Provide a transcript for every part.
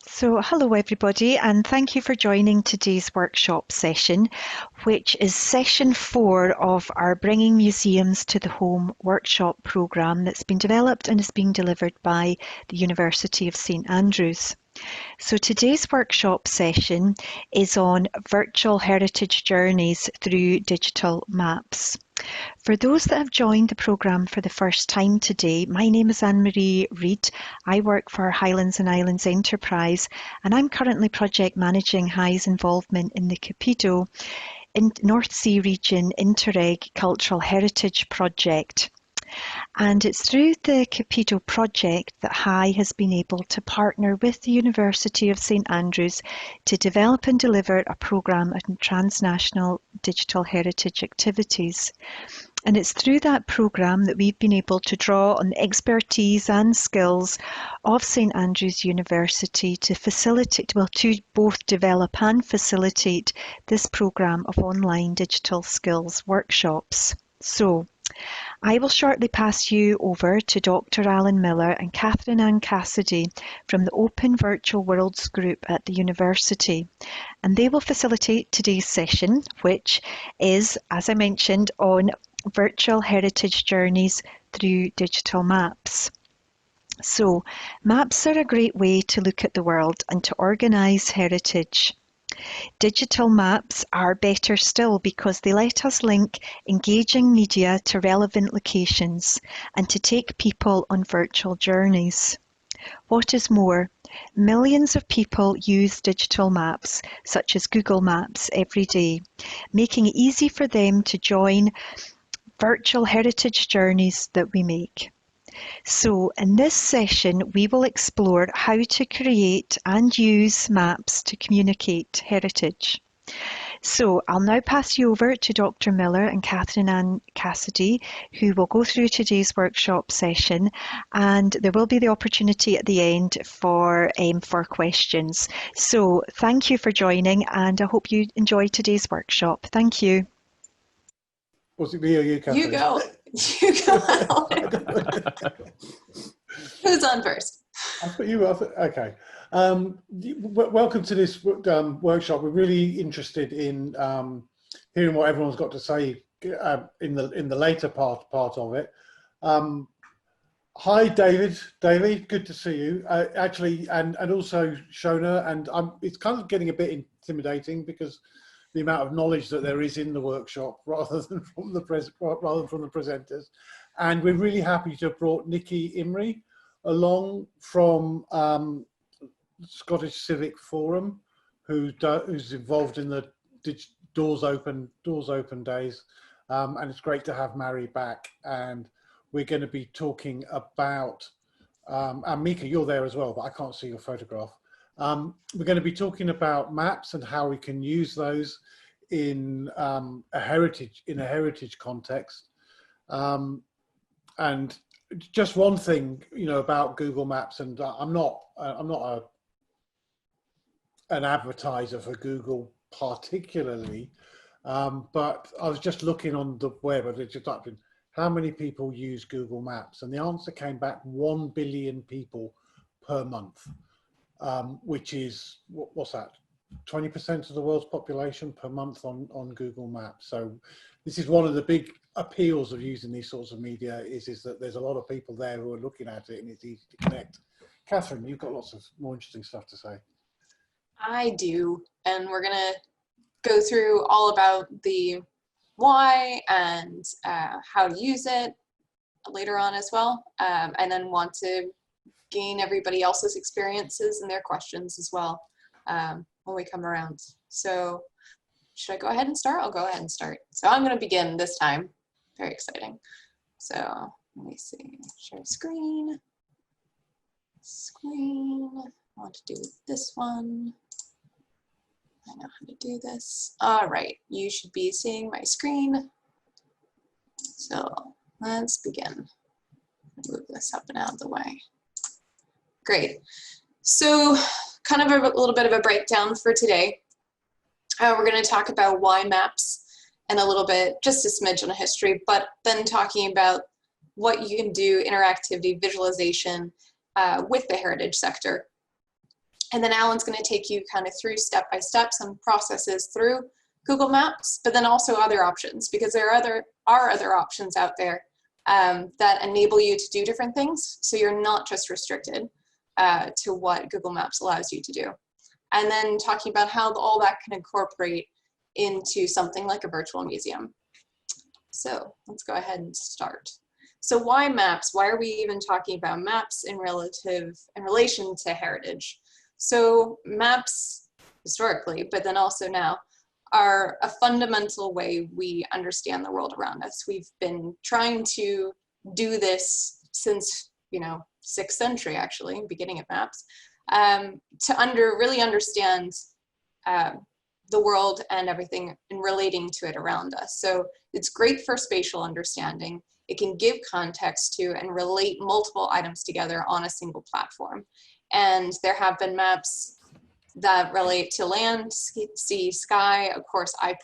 So, hello everybody, and thank you for joining today's workshop session, which is session 4 of our Bringing Museums to the Home workshop programme that's been developed and is being delivered by the University of St Andrews. So today's workshop session is on virtual heritage journeys through digital maps. For those that have joined the programme for the first time today, my name is Anne-Marie Reid. I work for Highlands and Islands Enterprise, and I'm currently project managing HI's involvement in the Capito in North Sea region Interreg Cultural Heritage Project. And it's through the Capito project that HI has been able to partner with the University of St Andrews to develop and deliver a programme of transnational digital heritage activities. And it's through that programme that we've been able to draw on the expertise and skills of St Andrews University to facilitate, well, to both develop and facilitate this programme of online digital skills workshops. So, I will shortly pass you over to Dr. Alan Miller and Catherine Ann Cassidy from the Open Virtual Worlds Group at the University, and they will facilitate today's session, which is, as I mentioned, on virtual heritage journeys through digital maps. So, maps are a great way to look at the world and to organise heritage. Digital maps are better still because they let us link engaging media to relevant locations and to take people on virtual journeys. What is more, millions of people use digital maps, such as Google Maps, every day, making it easy for them to join virtual heritage journeys that we make. So in this session, we will explore how to create and use maps to communicate heritage. So I'll now pass you over to Dr. Miller and Catherine Ann Cassidy, who will go through today's workshop session, and there will be the opportunity at the end for questions. So thank you for joining, and I hope you enjoy today's workshop. Thank you. Was it me or you, Catherine? You go. You go. Who's on first? I put you up. Okay. Welcome to this workshop. We're really interested in hearing what everyone's got to say in the later part of it. Hi, David. David, good to see you. Actually, and also Shona. And it's kind of getting a bit intimidating because the amount of knowledge that there is in the workshop rather than from the presenters. And we're really happy to have brought Nikki Imrie along from Scottish Civic Forum, who's involved in the Doors Open days. And it's great to have Mary back. And we're going to be talking about, and Mika, you're there as well, but I can't see your photograph. We're going to be talking about maps and how we can use those in a heritage context. And just one thing, about Google Maps, and I'm not an advertiser for Google particularly, but I was just looking on the web and just typed in how many people use Google Maps, and the answer came back 1 billion people per month. Which is, what's that, 20% of the world's population per month on Google Maps. So this is one of the big appeals of using these sorts of media is that there's a lot of people there who are looking at it and it's easy to connect. Catherine, you've got lots of more interesting stuff to say. I do, and we're gonna go through all about the why and how to use it later on as well, and then want to gain everybody else's experiences and their questions as well when we come around. So should I go ahead and start? I'll go ahead and start. So I'm going to begin this time. Very exciting. So let me see. Share screen. I want to do this one. I know how to do this. All right. You should be seeing my screen. So let's begin. Move this up and out of the way. Great. So kind of a little bit of a breakdown for today. We're going to talk about why maps and a little bit, just a smidge on a history, but then talking about what you can do, interactivity, visualization with the heritage sector. And then Alan's going to take you kind of through step by step some processes through Google Maps, but then also other options, because there are other options out there that enable you to do different things. So you're not just restricted to what Google Maps allows you to do. And then talking about how all that can incorporate into something like a virtual museum. So let's go ahead and start. So why maps? Why are we even talking about maps in relation to heritage? So maps historically, but then also now, are a fundamental way we understand the world around us. We've been trying to do this since, 6th century actually, beginning of maps, to really understand the world and everything and relating to it around us. So it's great for spatial understanding. It can give context to and relate multiple items together on a single platform. And there have been maps that relate to land, sea, sky. Of course, I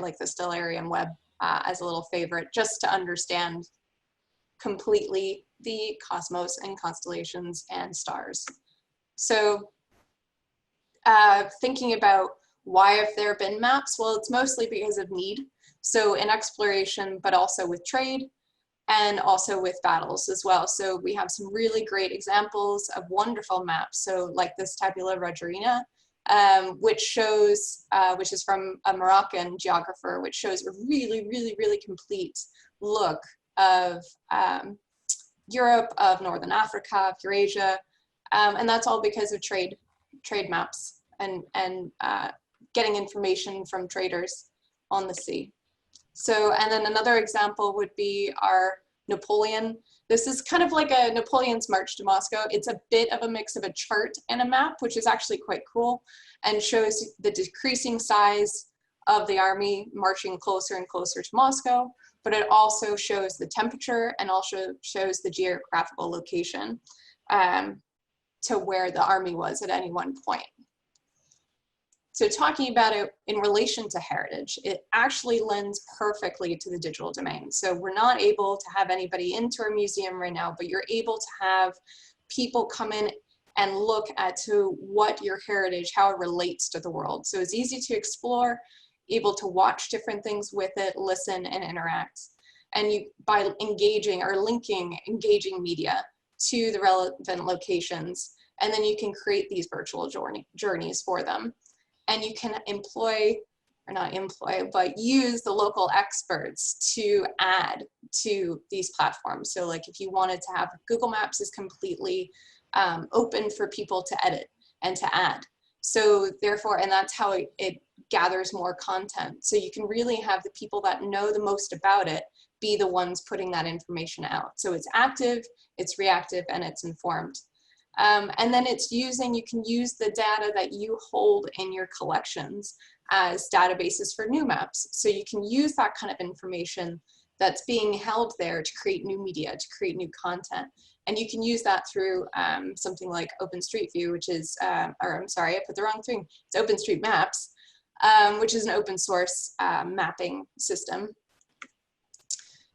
like the Stellarium web as a little favorite, just to understand completely the cosmos and constellations and stars. So thinking about why have there been maps? Well, it's mostly because of need. So in exploration, but also with trade, and also with battles as well. So we have some really great examples of wonderful maps. So like this Tabula Rogerina, which is from a Moroccan geographer, which shows a really, really, really complete look of Europe, of Northern Africa, of Eurasia, and that's all because of trade maps and getting information from traders on the sea. So, and then another example would be our Napoleon. This is kind of like a Napoleon's March to Moscow. It's a bit of a mix of a chart and a map, which is actually quite cool, and shows the decreasing size of the army marching closer and closer to Moscow, but it also shows the temperature and also shows the geographical location to where the army was at any one point. So talking about it in relation to heritage, it actually lends perfectly to the digital domain. So we're not able to have anybody into our museum right now, but you're able to have people come in and look at what your heritage, how it relates to the world. So it's easy to explore, able to watch different things with it, listen and interact. And by engaging or linking engaging media to the relevant locations, and then you can create these virtual journeys for them. And you can use the local experts to add to these platforms. So like if you wanted to have Google Maps is completely open for people to edit and to add. So therefore, and that's how it gathers more content. So you can really have the people that know the most about it be the ones putting that information out. So it's active, it's reactive, and it's informed. And then you can use the data that you hold in your collections as databases for new maps. So you can use that kind of information that's being held there to create new media, to create new content. And you can use that through something like OpenStreetView, which is, or I'm sorry, I put the wrong thing. It's OpenStreetMaps, which is an open source mapping system.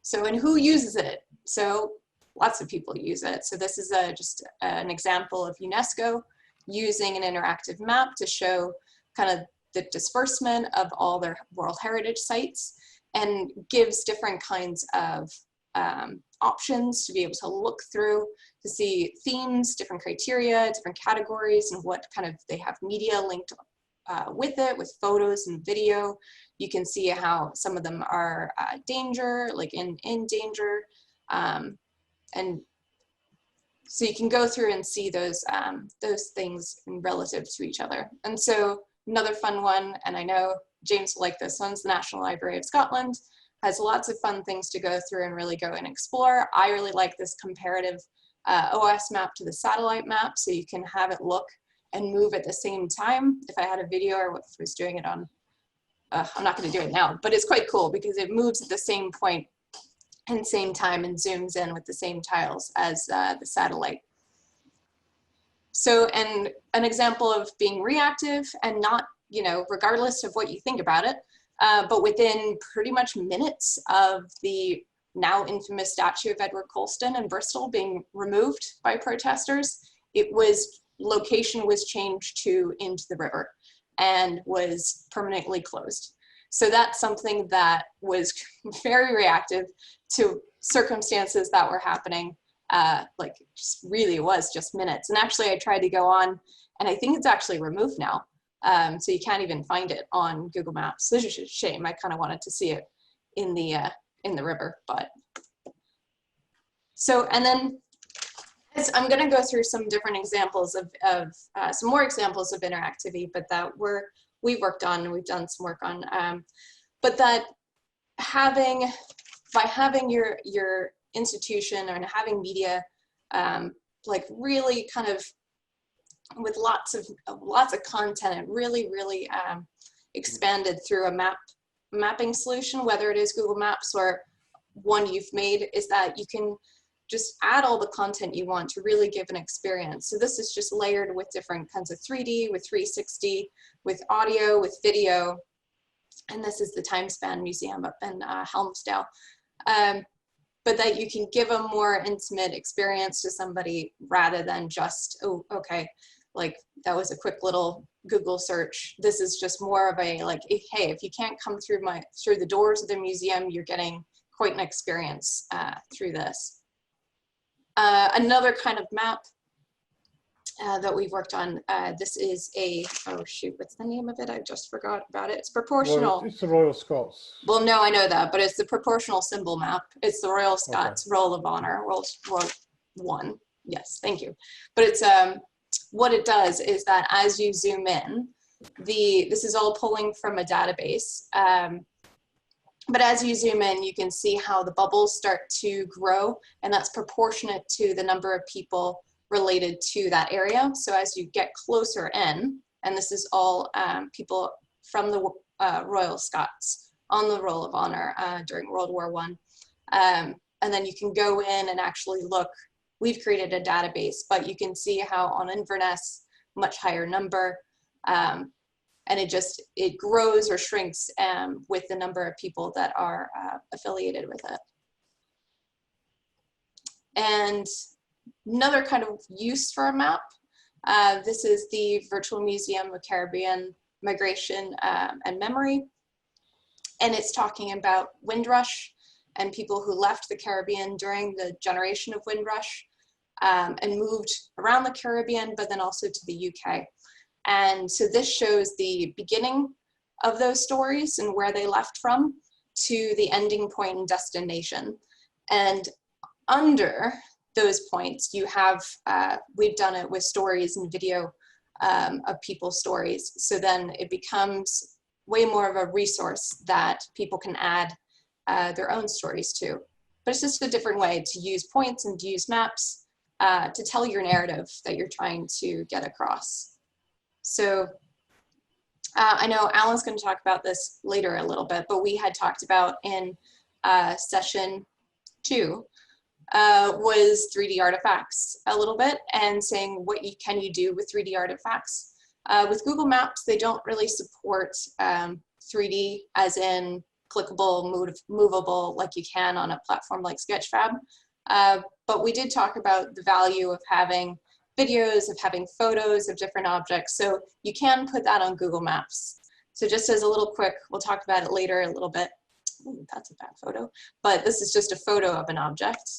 So, and who uses it? So lots of people use it. So this is just an example of UNESCO using an interactive map to show kind of the disbursement of all their World Heritage sites, and gives different kinds of options to be able to look through to see themes, different criteria, different categories, and what kind of they have media linked with it, with photos and video. You can see how some of them are danger, like in danger. And so you can go through and see those things relative to each other. And so another fun one, and I know James will like this one, is the National Library of Scotland. Has lots of fun things to go through and really go and explore. I really like this comparative OS map to the satellite map, so you can have it look and move at the same time. If I had a video or if I was doing it on, I'm not going to do it now, but it's quite cool because it moves at the same point and same time and zooms in with the same tiles as the satellite. So, and an example of being reactive and not, regardless of what you think about it, but within pretty much minutes of the now infamous statue of Edward Colston in Bristol being removed by protesters, it was location was changed to into the river and was permanently closed. So that's something that was very reactive to circumstances that were happening. Like just really was just minutes. And actually I tried to go on, and I think it's actually removed now. So you can't even find it on Google Maps. This is a shame. I kind of wanted to see it in the river, but. So, and then I'm going to go through some different examples of some more examples of interactivity, but that we've worked on and we've done some work on. But that by having your institution and having media like really kind of with lots of content and really expanded through a mapping solution, whether it is Google Maps or one you've made, is that you can just add all the content you want to really give an experience. So this is just layered with different kinds of 3D, with 360, with audio, with video. And this is the Time Span Museum up in Helmsdale. But that you can give a more intimate experience to somebody rather than just, oh, okay, like that was a quick little Google search. This is just more of a like, hey, if you can't come through the doors of the museum, you're getting quite an experience through this. Another kind of map that we've worked on, this is oh shoot, what's the name of it? I just forgot about it. It's proportional. Well, it's the Royal Scots. Well, no, I know that, but it's the proportional symbol map. It's the Royal Scots Roll of Honor, World War I. Yes, thank you. But it's what it does is that as you zoom in, this is all pulling from a database. But as you zoom in, you can see how the bubbles start to grow, and that's proportionate to the number of people related to that area. So as you get closer in, and this is all people from the Royal Scots on the Roll of Honor during World War I. And then you can go in and actually look. We've created a database, but you can see how on Inverness, much higher number, and it grows or shrinks with the number of people that are affiliated with it. And another kind of use for a map, this is the Virtual Museum of Caribbean Migration and Memory. And it's talking about Windrush and people who left the Caribbean during the generation of Windrush and moved around the Caribbean, but then also to the UK. And so this shows the beginning of those stories and where they left from to the ending point and destination. And under those points, you have, we've done it with stories and video of people's stories. So then it becomes way more of a resource that people can add their own stories to. But it's just a different way to use points and to use maps to tell your narrative that you're trying to get across. So I know Alan's going to talk about this later a little bit, but we had talked about in session 2 was 3D artifacts a little bit, and saying what can you do with 3D artifacts. With Google Maps, they don't really support 3D as in clickable, movable like you can on a platform like Sketchfab. But we did talk about the value of having videos, of having photos of different objects. So you can put that on Google Maps. So just as a little quick, we'll talk about it later a little bit. Ooh, that's a bad photo. But this is just a photo of an object.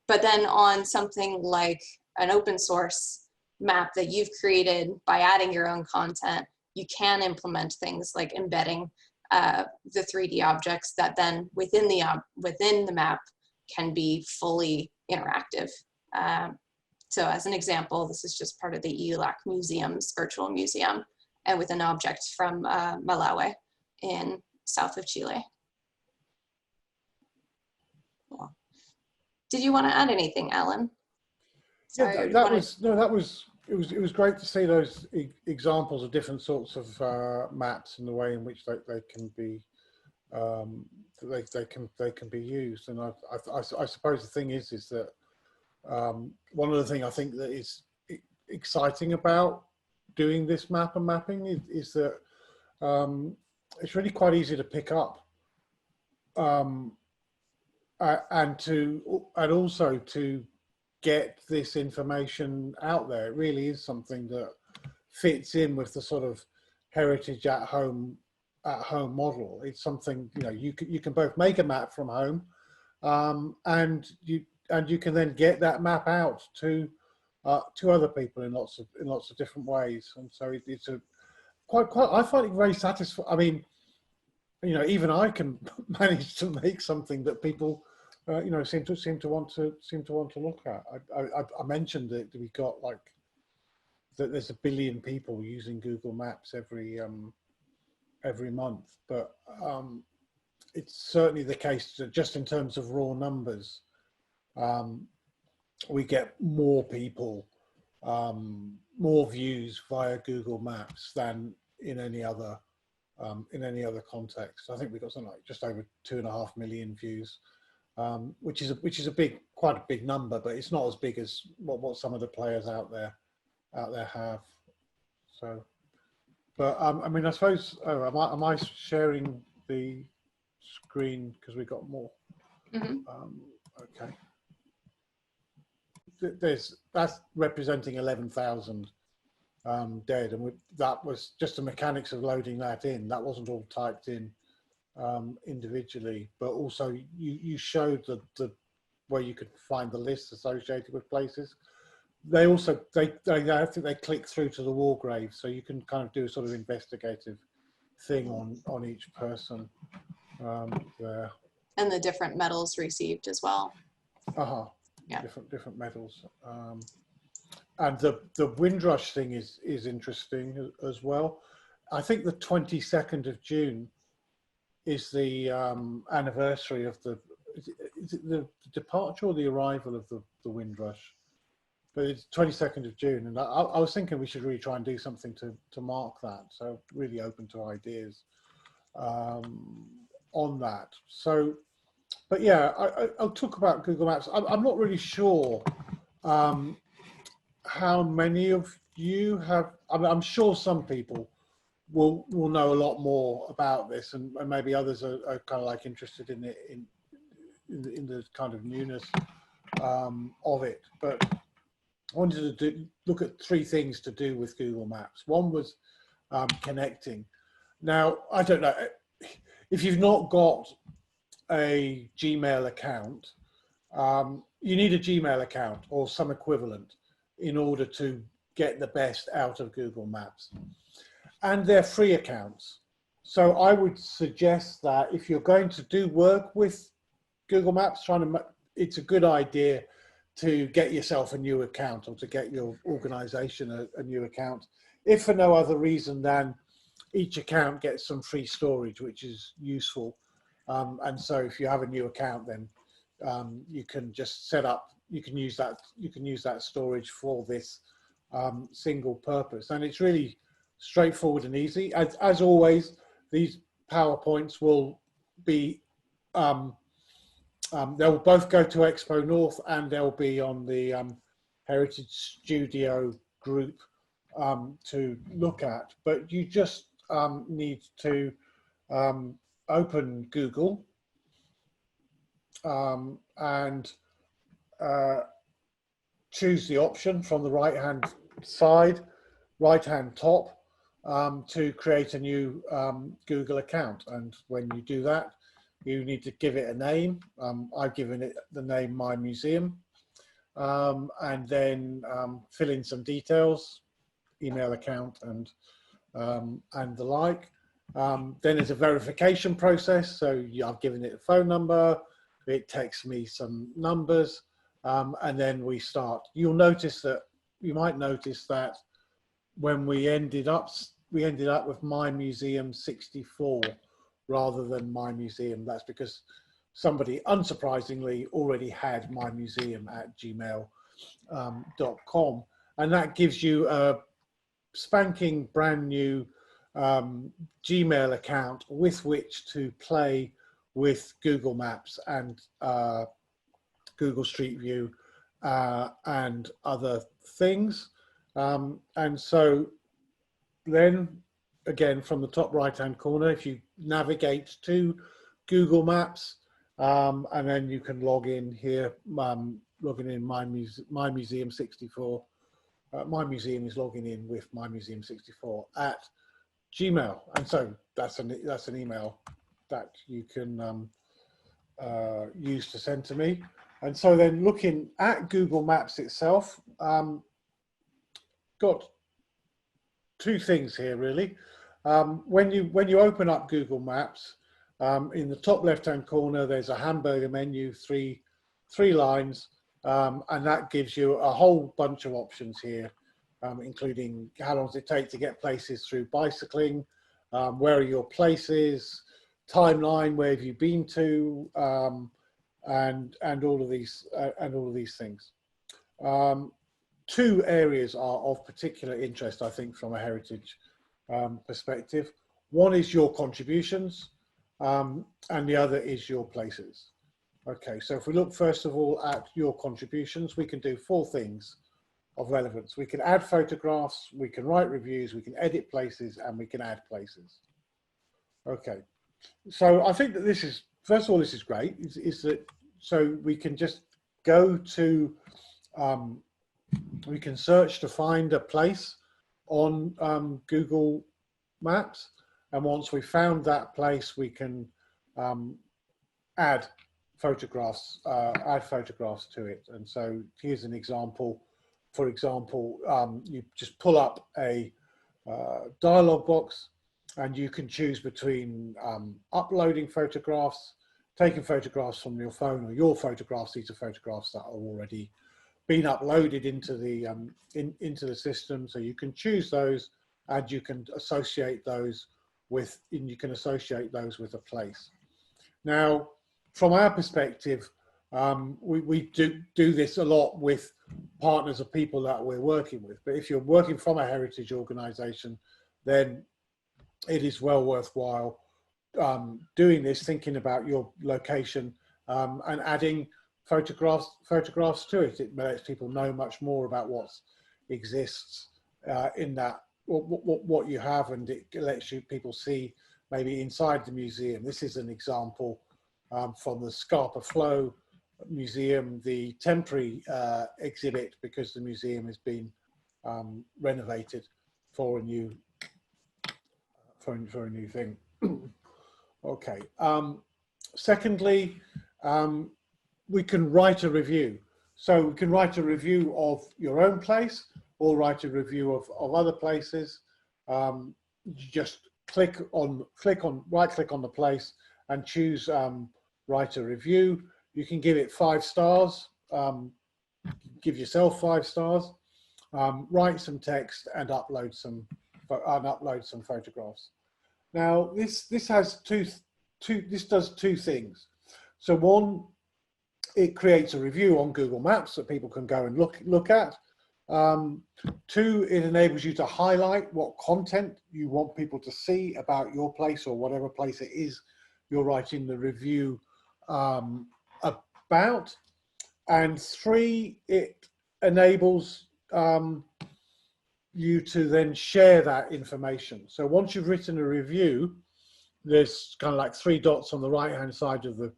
But then on something like an open source map that you've created by adding your own content, you can implement things like embedding the 3D objects that then within the map can be fully interactive. So as an example, this is just part of the EULAC Museum's virtual museum, and with an object from Malawi in south of Chile. Cool. Did you want to add anything, Alan? Sorry, yeah, it was great to see those examples of different sorts of maps and the way in which they can be they can be used. And I suppose the thing is that one of the things I think that is exciting about doing this map and mapping is that it's really quite easy to pick up and also to get this information out there. It really is something that fits in with the sort of heritage at home model. It's something, you know, you can both make a map from home, and you can then get that map out to other people in lots of different ways. And so it's a quite I find it very satisfying. I mean, you know, even I can manage to make something that people you know, seem to want to look at. I mentioned that we got like that there's 1 billion people using Google Maps every month, but it's certainly the case that just in terms of raw numbers, we get more people, more views via Google Maps than in any other context. I think we got something like just over 2.5 million views, which is quite a big number, but it's not as big as what some of the players out there have. So, but I mean, I suppose, am I sharing the screen because we got more? Mm-hmm. Okay. That's representing 11,000 dead, and that was just the mechanics of loading that in. That wasn't all typed in individually, but also you showed the where you could find the lists associated with places. They also I think they click through to the war grave, so you can kind of do a sort of investigative thing on each person there. And the different medals received as well. Yeah. Different medals. And the Windrush thing is interesting as well. I think the 22nd of June is the anniversary of is it the departure or the arrival of the Windrush? But it's 22nd of June, and I was thinking we should really try and do something to mark that. So really open to ideas on that. So, but yeah, I'll talk about Google Maps. I'm not really sure how many of you have. I'm sure some people will know a lot more about this, and maybe others are kind of like interested in it in the kind of newness of it. But I wanted to look at 3 things to do with Google Maps. One was connecting. Now, I don't know if you've not got a Gmail account, you need a Gmail account or some equivalent in order to get the best out of Google Maps. And they're free accounts. So I would suggest that if you're going to do work with Google Maps, it's a good idea to get yourself a new account, or to get your organization a new account, if for no other reason than each account gets some free storage, which is useful. And so if you have a new account, then you can just set up, you can use that storage for this single purpose. And it's really straightforward and easy. As always, these PowerPoints will be they'll both go to Expo North, and they'll be on the Heritage Studio group to look at. But you just need to open Google and choose the option from the right-hand side, right-hand top, to create a new Google account. And when you do that, you need to give it a name. I've given it the name My Museum, and then fill in some details, email account and the like. Then there's a verification process. So I've given it a phone number, it texts me some numbers, and then we start. You might notice that when we ended up with My Museum 64 rather than My Museum. That's because somebody, unsurprisingly, already had My Museum at gmail.com. And that gives you a spanking brand new Gmail account with which to play with Google Maps and Google Street View and other things. And so then, again, from the top right-hand corner, if you navigate to Google Maps, and then you can log in here logging in my museum 64. My museum is logging in with my museum 64 at Gmail, and so that's an email that you can use to send to me. And so then looking at Google Maps itself, got two things here really. When you open up Google Maps, in the top left-hand corner, there's a hamburger menu, three lines, and that gives you a whole bunch of options here, including how long does it take to get places through bicycling, where are your places, timeline, where have you been to, and all of these things. Two areas are of particular interest, I think, from a heritage perspective. One is your contributions, and the other is your places. Okay, so if we look first of all at your contributions, we can do four things of relevance. We can add photographs, we can write reviews, we can edit places, and we can add places. Okay, so I think that this is, first of all, this is great. Is that so we can just go to, we can search to find a place on Google Maps, and once we found that place, we can add photographs to it. And so here's an example. For example, you just pull up a dialog box, and you can choose between uploading photographs, taking photographs from your phone, or your photographs. These are photographs that are already been uploaded into the into the system. So you can choose those, and you can associate those with a place. Now, from our perspective, we do this a lot with partners of people that we're working with. But if you're working from a heritage organisation, then it is well worthwhile doing this, thinking about your location and adding photographs to it. It lets people know much more about what exists in that, what you have, and it lets people see maybe inside the museum. This is an example from the Scarpa Flow Museum, the temporary exhibit, because the museum has been renovated for a new thing. Okay. Secondly, we can write a review. So we can write a review of your own place, or write a review of other places. You just right click on the place and choose write a review. You can give it 5 stars, give yourself 5 stars, write some text, and upload some photographs. Now this does two things. So one, it creates a review on Google Maps that people can go and look at. 2, it enables you to highlight what content you want people to see about your place, or whatever place it is you're writing the review about. And 3, it enables you to then share that information. So once you've written a review, there's kind of like 3 dots on the right hand side of the,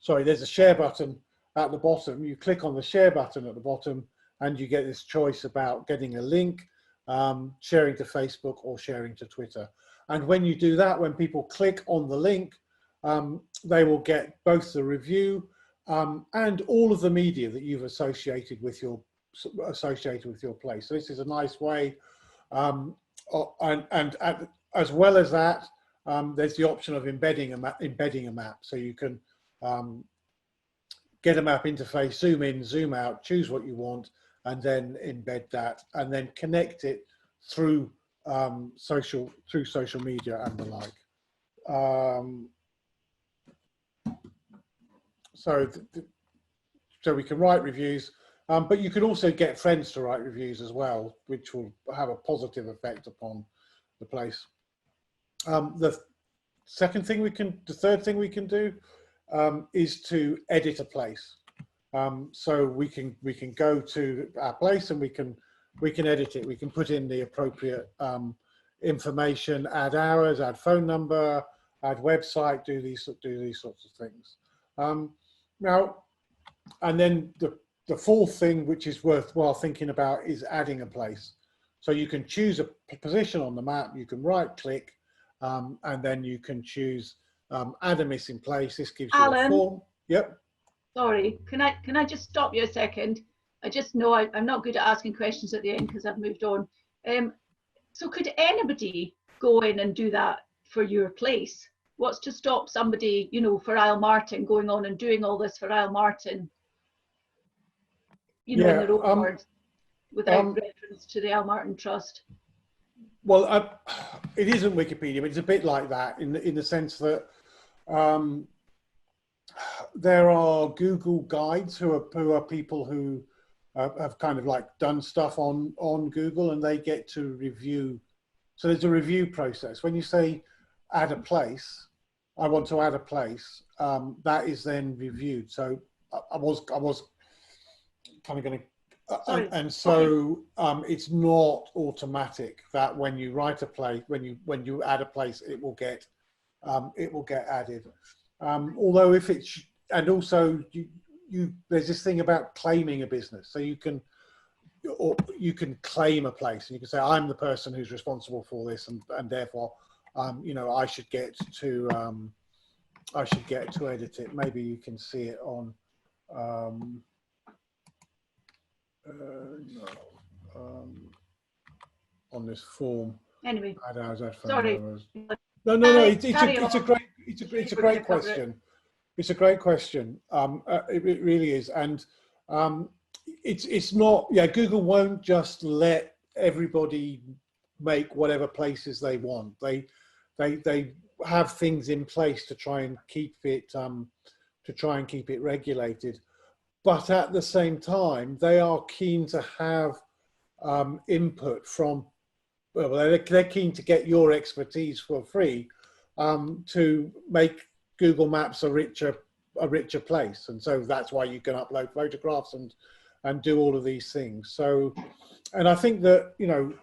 there's a share button at the bottom. You click on the share button at the bottom, and you get this choice about getting a link, sharing to Facebook, or sharing to Twitter. And when you do that, when people click on the link, they will get both the review and all of the media that you've associated with your place. So this is a nice way, and as well as that, there's the option of embedding a map. So you can get a map interface, zoom in, zoom out, choose what you want, and then embed that, and then connect it through social media and the like. So we can write reviews, but you can also get friends to write reviews as well, which will have a positive effect upon the place. The third thing we can do is to edit a place. So we can go to our place, and we can edit it. We can put in the appropriate information, add hours, add phone number, add website, do these sorts of things. Now, and then the fourth thing which is worthwhile thinking about is adding a place. So you can choose a position on the map, you can right click, and then you can choose add a missing place. This gives you a form. Yep. Sorry, can I just stop you a second? I just know I'm not good at asking questions at the end because I've moved on. So could anybody go in and do that for your place? What's to stop somebody, you know, for Isle Martin going on and doing all this for Isle Martin, you know, in their own words, without reference to the Isle Martin Trust? Well, it isn't Wikipedia, but it's a bit like that in the sense that there are Google guides who are people who have kind of like done stuff on Google, and they get to review. So there's a review process. When you say add a place, I want to add a place, that is then reviewed. So I was kind of going to, and so it's not automatic that when you write a place, when you add a place, it will get added. Although if it's, and also there's this thing about claiming a business. So you can claim a place, and you can say, I'm the person who's responsible for this, and therefore, you know, I should get to edit it. Maybe you can see it on on this form. Anyway, sorry. No, It's a great question. It's a great question. It really is, and it's not. Yeah, Google won't just let everybody make whatever places they want. They have things in place to try and keep it regulated. But at the same time, they are keen to have input from. Well, they're keen to get your expertise for free to make Google Maps a richer place, and so that's why you can upload photographs and do all of these things. So, and I think that, you know,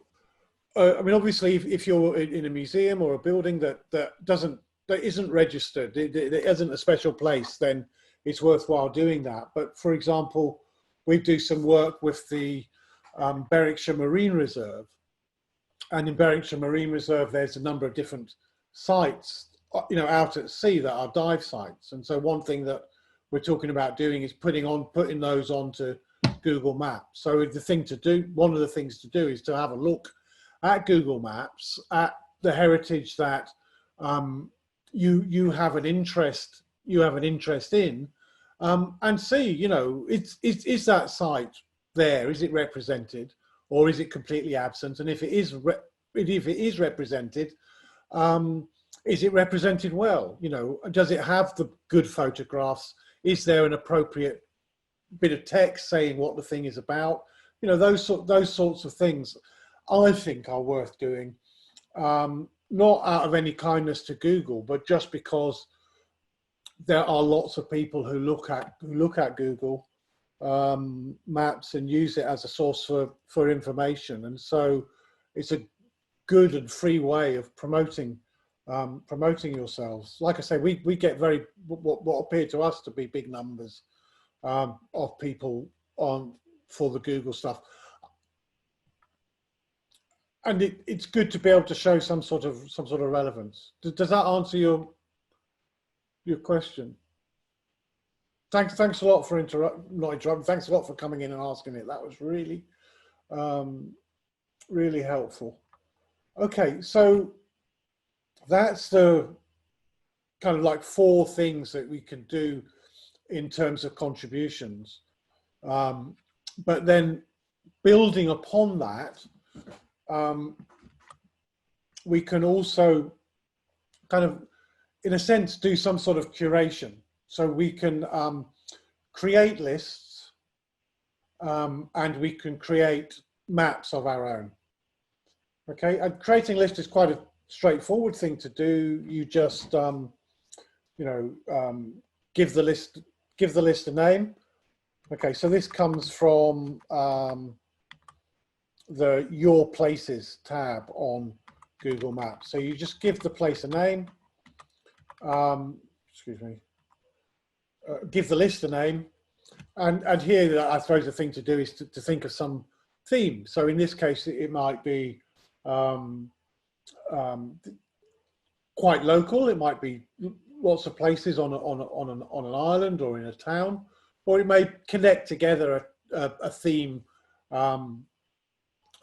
I mean, obviously, if you're in a museum or a building that isn't registered, it isn't a special place, then it's worthwhile doing that. But for example, we do some work with the Berwickshire Marine Reserve, and in Berwickshire Marine Reserve, there's a number of different sites, you know, out at sea that are dive sites. And so one thing that we're talking about doing is putting those onto Google Maps. So one of the things to do is to have a look at Google Maps at the heritage that you have an interest in, and see, you know, is that site there? Is it represented, or is it completely absent? And if it is represented, is it represented well? You know, does it have the good photographs? Is there an appropriate bit of text saying what the thing is about? You know, those sorts of things I think are worth doing, not out of any kindness to Google, but just because there are lots of people who look at Google Maps and use it as a source for information, and so it's a good and free way of promoting yourselves. Like I say, we get what appear to us to be big numbers of people for the Google stuff, and it's good to be able to show some sort of relevance. Does that answer your question? Thanks a lot for not interrupting. Thanks a lot for coming in and asking it. That was really really helpful. Okay, so that's the kind of like 4 things that we can do in terms of contributions. But then building upon that, we can also kind of, in a sense, do some sort of curation. So we can create lists, and we can create maps of our own. Okay, and creating a list is quite a straightforward thing to do. You just, you know, give the list a name. Okay, so this comes from the Your Places tab on Google Maps. So you just give the place a name. Excuse me. Give the list a name, And here, I suppose the thing to do is to think of some theme. So in this case, it might be quite local. It might be lots of places on an island or in a town, or it may connect together a theme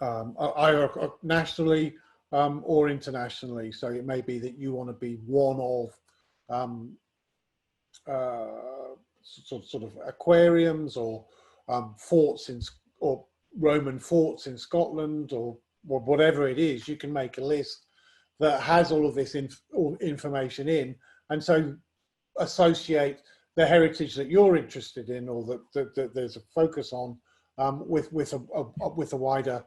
either nationally or internationally. So it may be that you want to be one of sort of aquariums or forts or Roman forts in Scotland, or whatever it is. You can make a list that has all of this information in, and so associate the heritage that you're interested in, or that there's a focus on, with a wider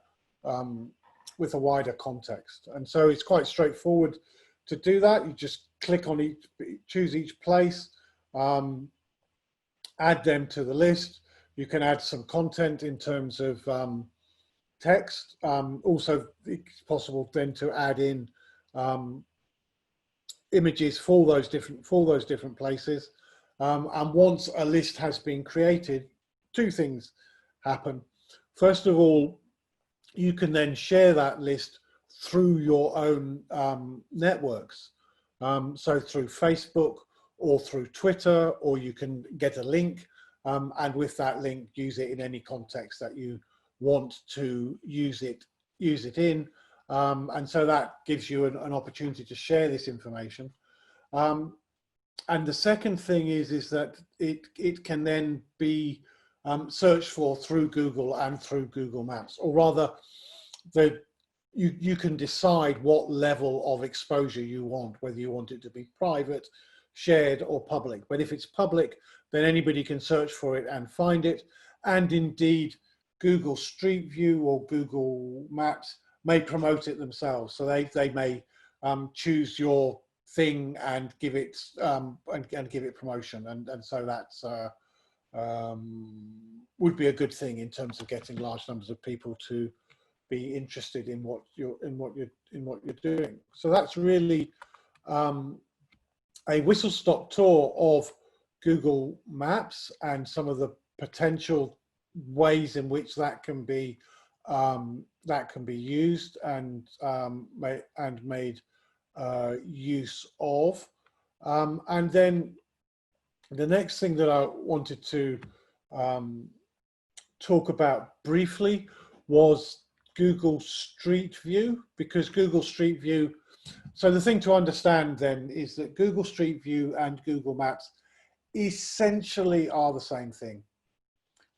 context. And so it's quite straightforward to do that. You just click on each, choose each place, add them to the list. You can add some content in terms of text. Also, it's possible then to add in images for those different places. And once a list has been created, two things happen. First of all, you can then share that list through your own networks. So through Facebook or through Twitter, or you can get a link, and with that link, use it in any context that you want to use it in. And so that gives you an opportunity to share this information. And the second thing is that it can then be searched for through Google and through Google Maps, or rather, you can decide what level of exposure you want, whether you want it to be private, shared, or public. But if it's public, then anybody can search for it and find it. And indeed, Google Street View or Google Maps may promote it themselves. So they may choose your thing and give it promotion, and so that's would be a good thing in terms of getting large numbers of people to be interested in what you're doing. So that's really a whistle-stop tour of Google Maps and some of the potential ways in which that can be used and made use of. And then the next thing that I wanted to talk about briefly was Google Street View, because Google Street View, so the thing to understand then is that Google Street View and Google Maps essentially are the same thing.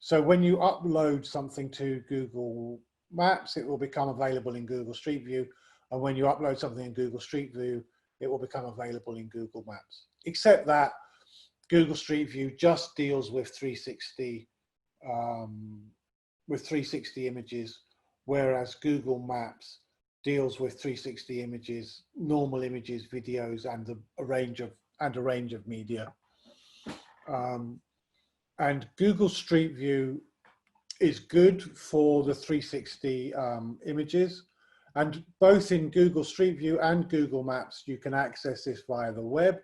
So when you upload something to Google Maps, it will become available in Google Street View. And when you upload something in Google Street View, it will become available in Google Maps. Except that Google Street View just deals with 360 images, whereas Google Maps deals with 360 images, normal images, videos, and a range of media. And Google Street View is good for the 360 images. And both in Google Street View and Google Maps, you can access this via the web,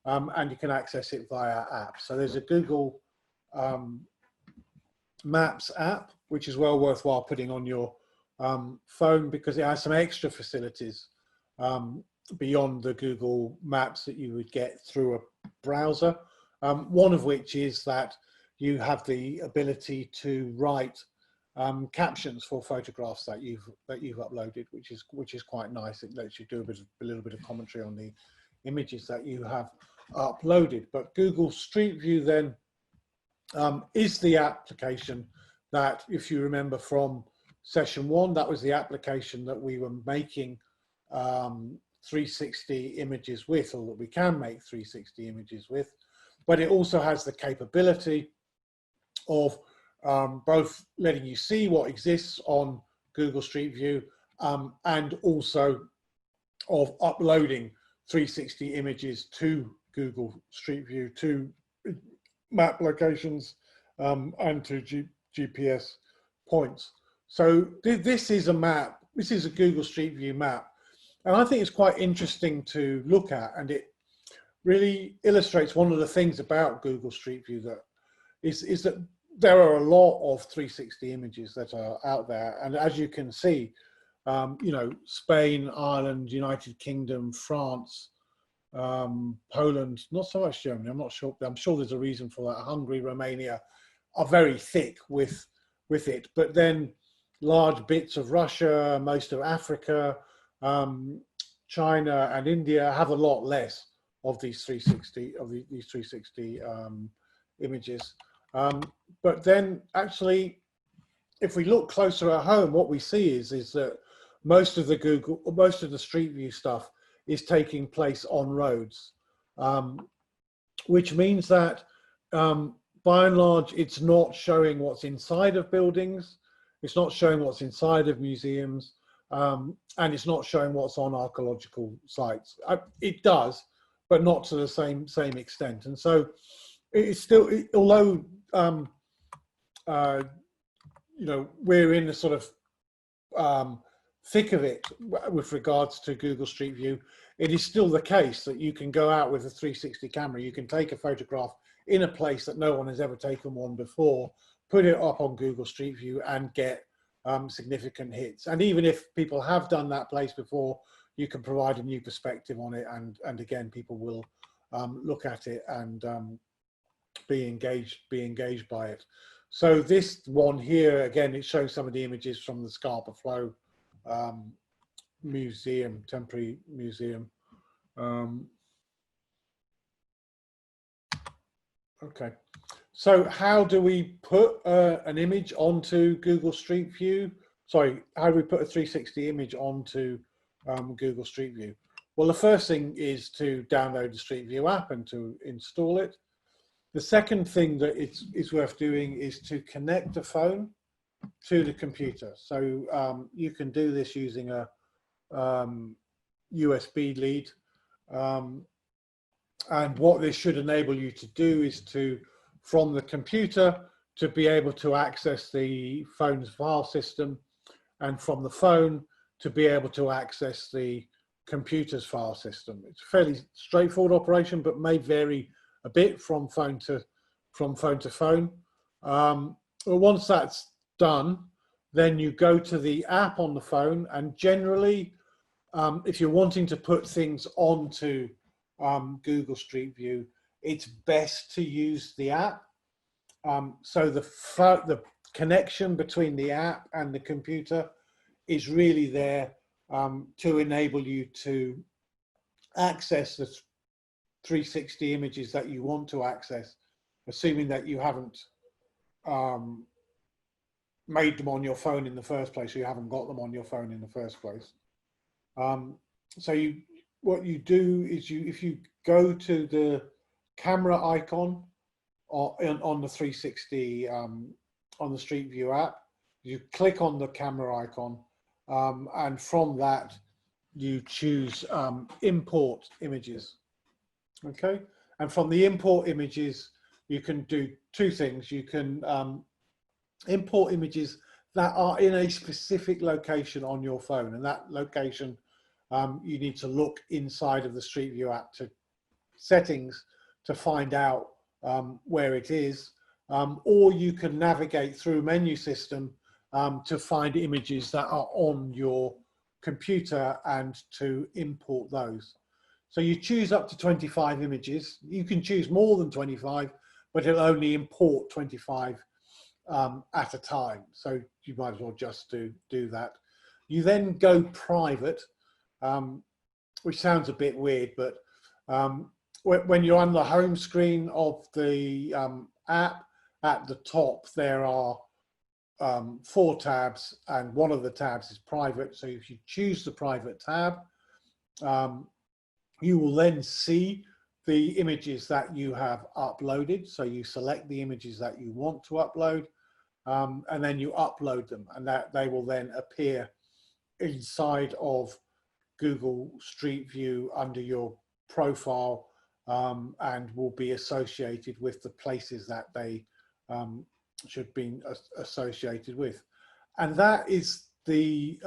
and you can access it via apps. So there's a Google Maps app, which is well worthwhile putting on your phone, because it has some extra facilities beyond the Google Maps that you would get through a browser. One of which is that you have the ability to write captions for photographs that you've uploaded, which is quite nice. It lets you do a little bit of commentary on the images that you have uploaded. But Google Street View then is the application that, if you remember from session 1, that was the application that we were making 360 images with, or that we can make 360 images with. But it also has the capability of both letting you see what exists on Google Street View and also of uploading 360 images to Google Street View, to map locations and to GPS points. So this is a map, this is a Google Street View map. And I think it's quite interesting to look at, and it really illustrates one of the things about Google Street View that is that there are a lot of 360 images that are out there, and as you can see, you know, Spain, Ireland, United Kingdom, France, Poland, not so much Germany. I'm not sure. I'm sure there's a reason for that. Hungary, Romania are very thick with it, but then large bits of Russia, most of Africa, China, and India have a lot less of these 360 these 360 images. But then actually, if we look closer at home, what we see is that most of the Street View stuff is taking place on roads, which means that by and large, it's not showing what's inside of buildings, it's not showing what's inside of museums, and it's not showing what's on archaeological sites. It does, but not to the same extent. And so it's still, although you know, we're in the sort of thick of it with regards to Google Street View, it is still the case that you can go out with a 360 camera, you can take a photograph in a place that no one has ever taken one before, put it up on Google Street View and get significant hits. And even if people have done that place before, you can provide a new perspective on it, and again, people will look at it and be engaged by it. So this one here, again, it shows some of the images from the Scarpa Flow museum, temporary museum. Okay, so how do we put an image onto Google Street View? Sorry, how do we put a 360 image onto Google Street View? Well, the first thing is to download the Street View app and to install it. The second thing that it's worth doing is to connect the phone to the computer. So you can do this using a USB lead. And what this should enable you to do is to, from the computer, to be able to access the phone's file system, and from the phone to be able to access the computer's file system. It's a fairly straightforward operation, but may vary a bit from phone to phone. But once that's done, then you go to the app on the phone, and generally, if you're wanting to put things onto Google Street View, it's best to use the app. So the connection between the app and the computer is really there to enable you to access the 360 images that you want to access, assuming that you haven't made them on your phone in the first place, or you haven't got them on your phone in the first place. So what you do is if you go to the camera icon on the 360 on the Street View app, you click on the camera icon, and from that you choose import images. Okay, and from the import images you can do two things. You can import images that are in a specific location on your phone, and that location you need to look inside of the Street View app to settings to find out where it is, or you can navigate through menu system to find images that are on your computer and to import those. So you choose up to 25 images. You can choose more than 25, but it'll only import 25 at a time. So you might as well just do that. You then go private, which sounds a bit weird, but when you're on the home screen of the app, at the top there are 4 tabs, and one of the tabs is private. So if you choose the private tab, you will then see the images that you have uploaded. So you select the images that you want to upload, and then you upload them, and that they will then appear inside of Google Street View under your profile, and will be associated with the places that they should be associated with. And that is the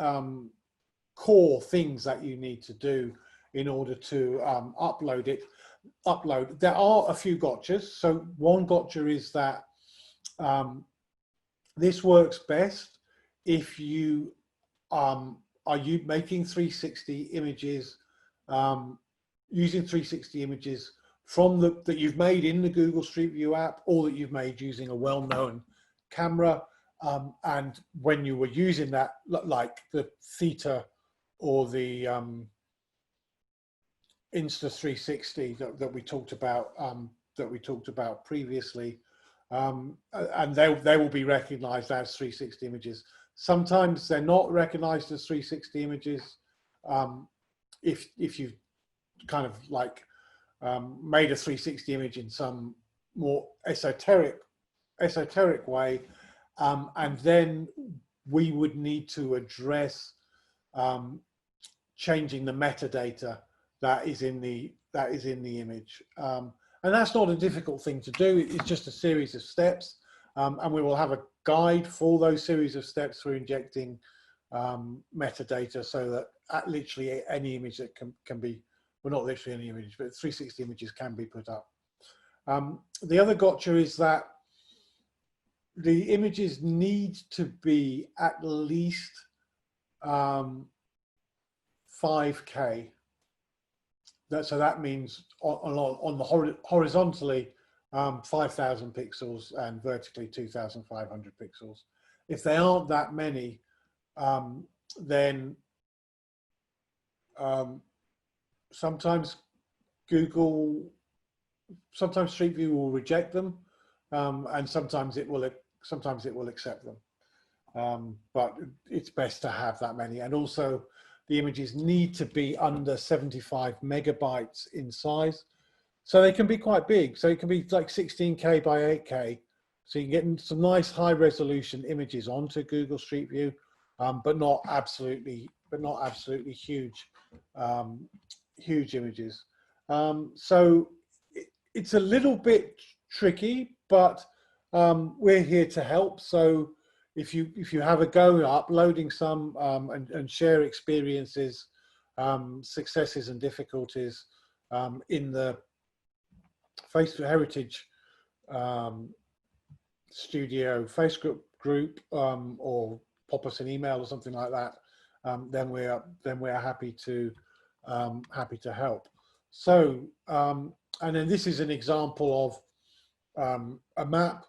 core things that you need to do in order to upload it. There are a few gotchas. So one gotcha is that this works best if you are you making 360 images, using 360 images from that you've made in the Google Street View app, or that you've made using a well-known camera. And when you were using that, like the Theta or the Insta360 that we talked about previously, and they will be recognized as 360 images. Sometimes they're not recognized as 360 images if you've kind of like made a 360 image in some more esoteric way, and then we would need to address changing the metadata that is in the image, and that's not a difficult thing to do. It's just a series of steps, and we will have a guide for those series of steps for injecting metadata, so that at literally any image that can be, well, not literally any image, but 360 images can be put up. The other gotcha is that the images need to be at least 5K. So that means on the horizontally 5,000 pixels and vertically 2,500 pixels. If they aren't that many, then sometimes Street View will reject them, and sometimes it will accept them. But it's best to have that many, and also the images need to be under 75 megabytes in size. So they can be quite big. So it can be like 16K by 8K. So you can get some nice high resolution images onto Google Street View, but not absolutely huge, huge images. So it's a little bit tricky, but we're here to help. So if you have a go at uploading some and share experiences, successes and difficulties in the Facebook Heritage Studio Facebook group, or pop us an email or something like that, then we're happy to help. So and then this is an example of a map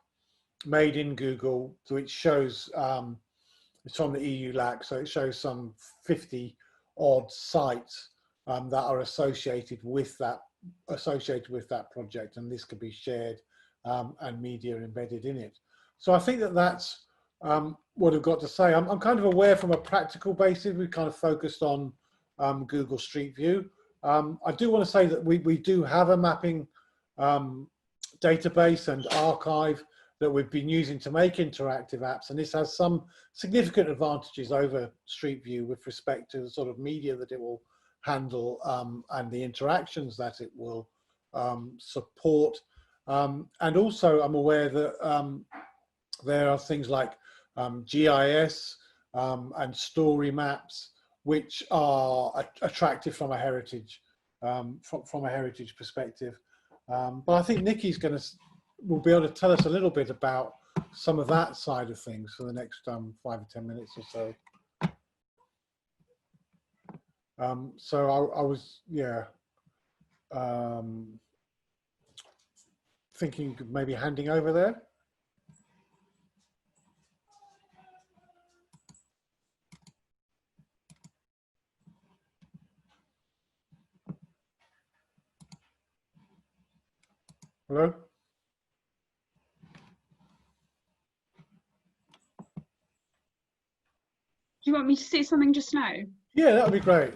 made in Google, which shows it's from the EU LAC, so it shows some 50 odd sites that are associated with that project, and this could be shared and media embedded in it. So I think that's what I've got to say. I'm kind of aware from a practical basis, we've kind of focused on Google Street View. I do want to say that we do have a mapping database and archive that we've been using to make interactive apps, and this has some significant advantages over Street View with respect to the sort of media that it will handle and the interactions that it will support. And also I'm aware that there are things like GIS and story maps, which are attractive from a heritage perspective. But I think Nikki's will be able to tell us a little bit about some of that side of things for the next 5 or 10 minutes or so. So I was, thinking of maybe handing over there. Hello? Do you want me to say something just now? Yeah, that would be great.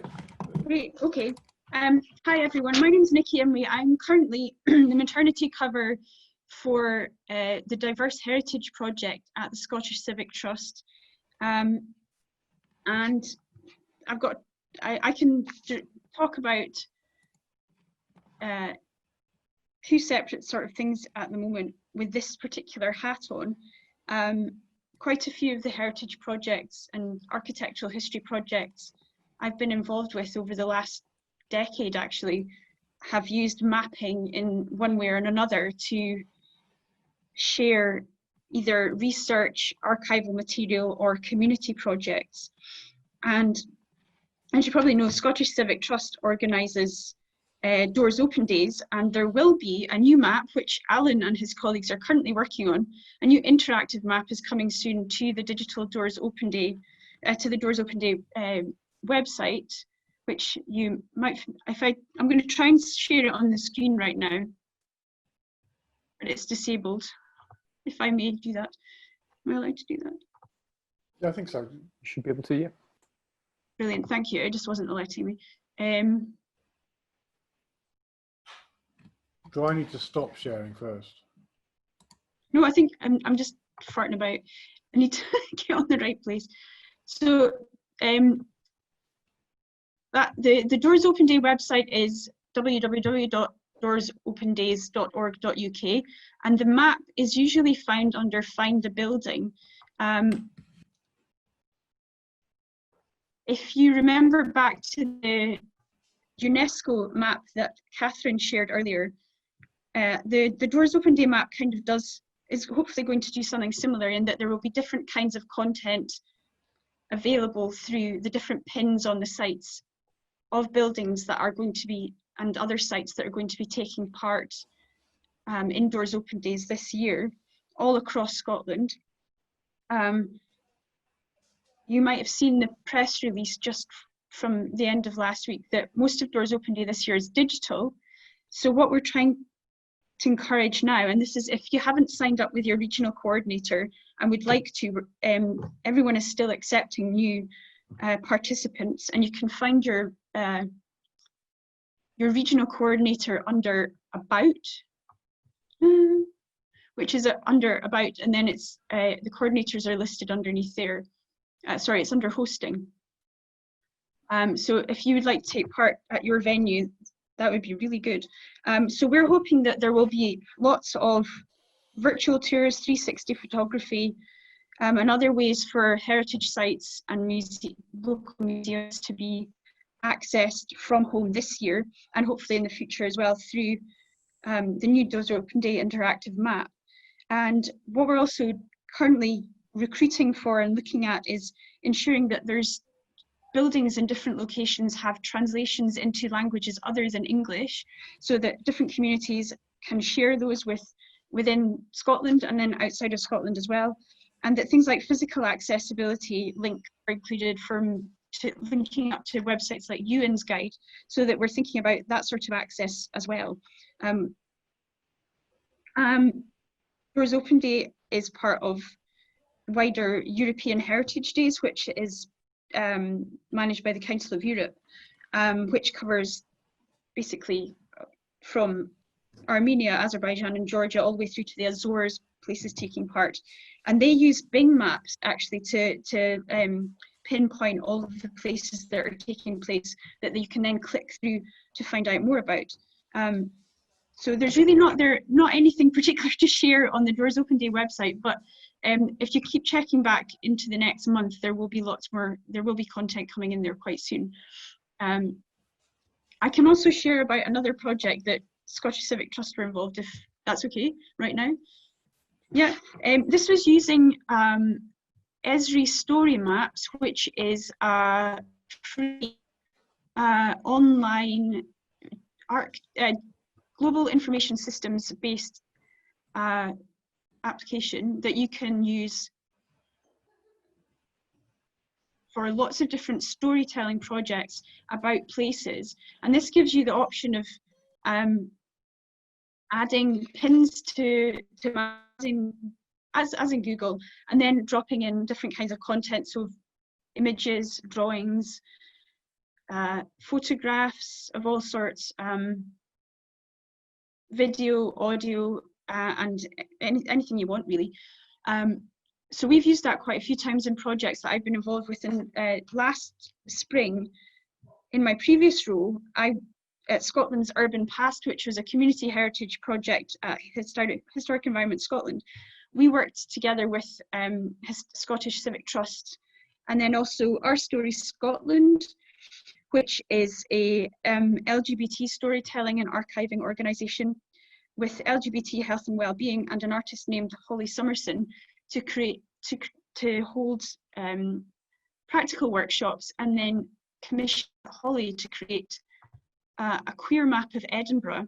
Great, okay. Hi everyone, my name is Nikki Imrie. I'm currently the maternity cover for the Diverse Heritage Project at the Scottish Civic Trust. And I can talk about two separate sort of things at the moment with this particular hat on. Quite a few of the heritage projects and architectural history projects I've been involved with over the last decade actually have used mapping in one way or another to share either research, archival material, or community projects. And as you probably know, Scottish Civic Trust organises Doors Open Days, and there will be a new map, which Alan and his colleagues are currently working on. A new interactive map is coming soon to the Digital Doors Open Day, to the Doors Open Day website, which you might, I'm going to try and share it on the screen right now, but it's disabled. If I may do that. Am I allowed to do that? Yeah, I think so. You should be able to, yeah. Brilliant, thank you. It just wasn't letting me. Do I need to stop sharing first? No, I think I'm just farting about. I need to get on the right place. So that the Doors Open Day website is www.doorsopendays.org.uk, and the map is usually found under Find a Building. If you remember back to the UNESCO map that Catherine shared earlier, the Doors Open Day map kind of is hopefully going to do something similar, in that there will be different kinds of content available through the different pins on the sites of buildings that are going to be, and other sites that are going to be taking part in Doors Open Days this year, all across Scotland. You might have seen the press release just from the end of last week that most of Doors Open Day this year is digital. So what we're trying to encourage now, and this is if you haven't signed up with your regional coordinator and would like to, everyone is still accepting new participants, and you can find your regional coordinator under About, which is under About, and then it's the coordinators are listed underneath there. Sorry, it's under Hosting. So if you would like to take part at your venue, that would be really good. So we're hoping that there will be lots of virtual tours, 360 photography, and other ways for heritage sites and local museums to be accessed from home this year, and hopefully in the future as well through the new Doors Open Day interactive map. And what we're also currently recruiting for and looking at is ensuring that there's buildings in different locations have translations into languages other than English, so that different communities can share those within Scotland and then outside of Scotland as well, and that things like physical accessibility links are included linking up to websites like Ewan's Guide, so that we're thinking about that sort of access as well. Doors Open Day is part of wider European Heritage Days, which is managed by the Council of Europe, which covers basically from Armenia, Azerbaijan and Georgia all the way through to the Azores, places taking part. And they use Bing Maps actually to pinpoint all of the places that are taking place that you can then click through to find out more about. So there's really not anything particular to share on the Doors Open Day website, but if you keep checking back into the next month, there will be lots more, there will be content coming in there quite soon. I can also share about another project that Scottish Civic Trust were involved, if that's okay right now. Yeah, this was using Esri Story Maps, which is a free online global information systems based application that you can use for lots of different storytelling projects about places. And this gives you the option of adding pins to mapping as in Google, and then dropping in different kinds of content, so images, drawings, photographs of all sorts, video, audio, and anything you want really. So we've used that quite a few times in projects that I've been involved with. In last spring, in my previous role, at Scotland's Urban Past, which was a community heritage project at Historic Environment Scotland, we worked together with Scottish Civic Trust, and then also Our Story Scotland, which is a LGBT storytelling and archiving organisation, with LGBT health and well-being and an artist named Holly Summerson to hold practical workshops, and then commissioned Holly to create a queer map of Edinburgh,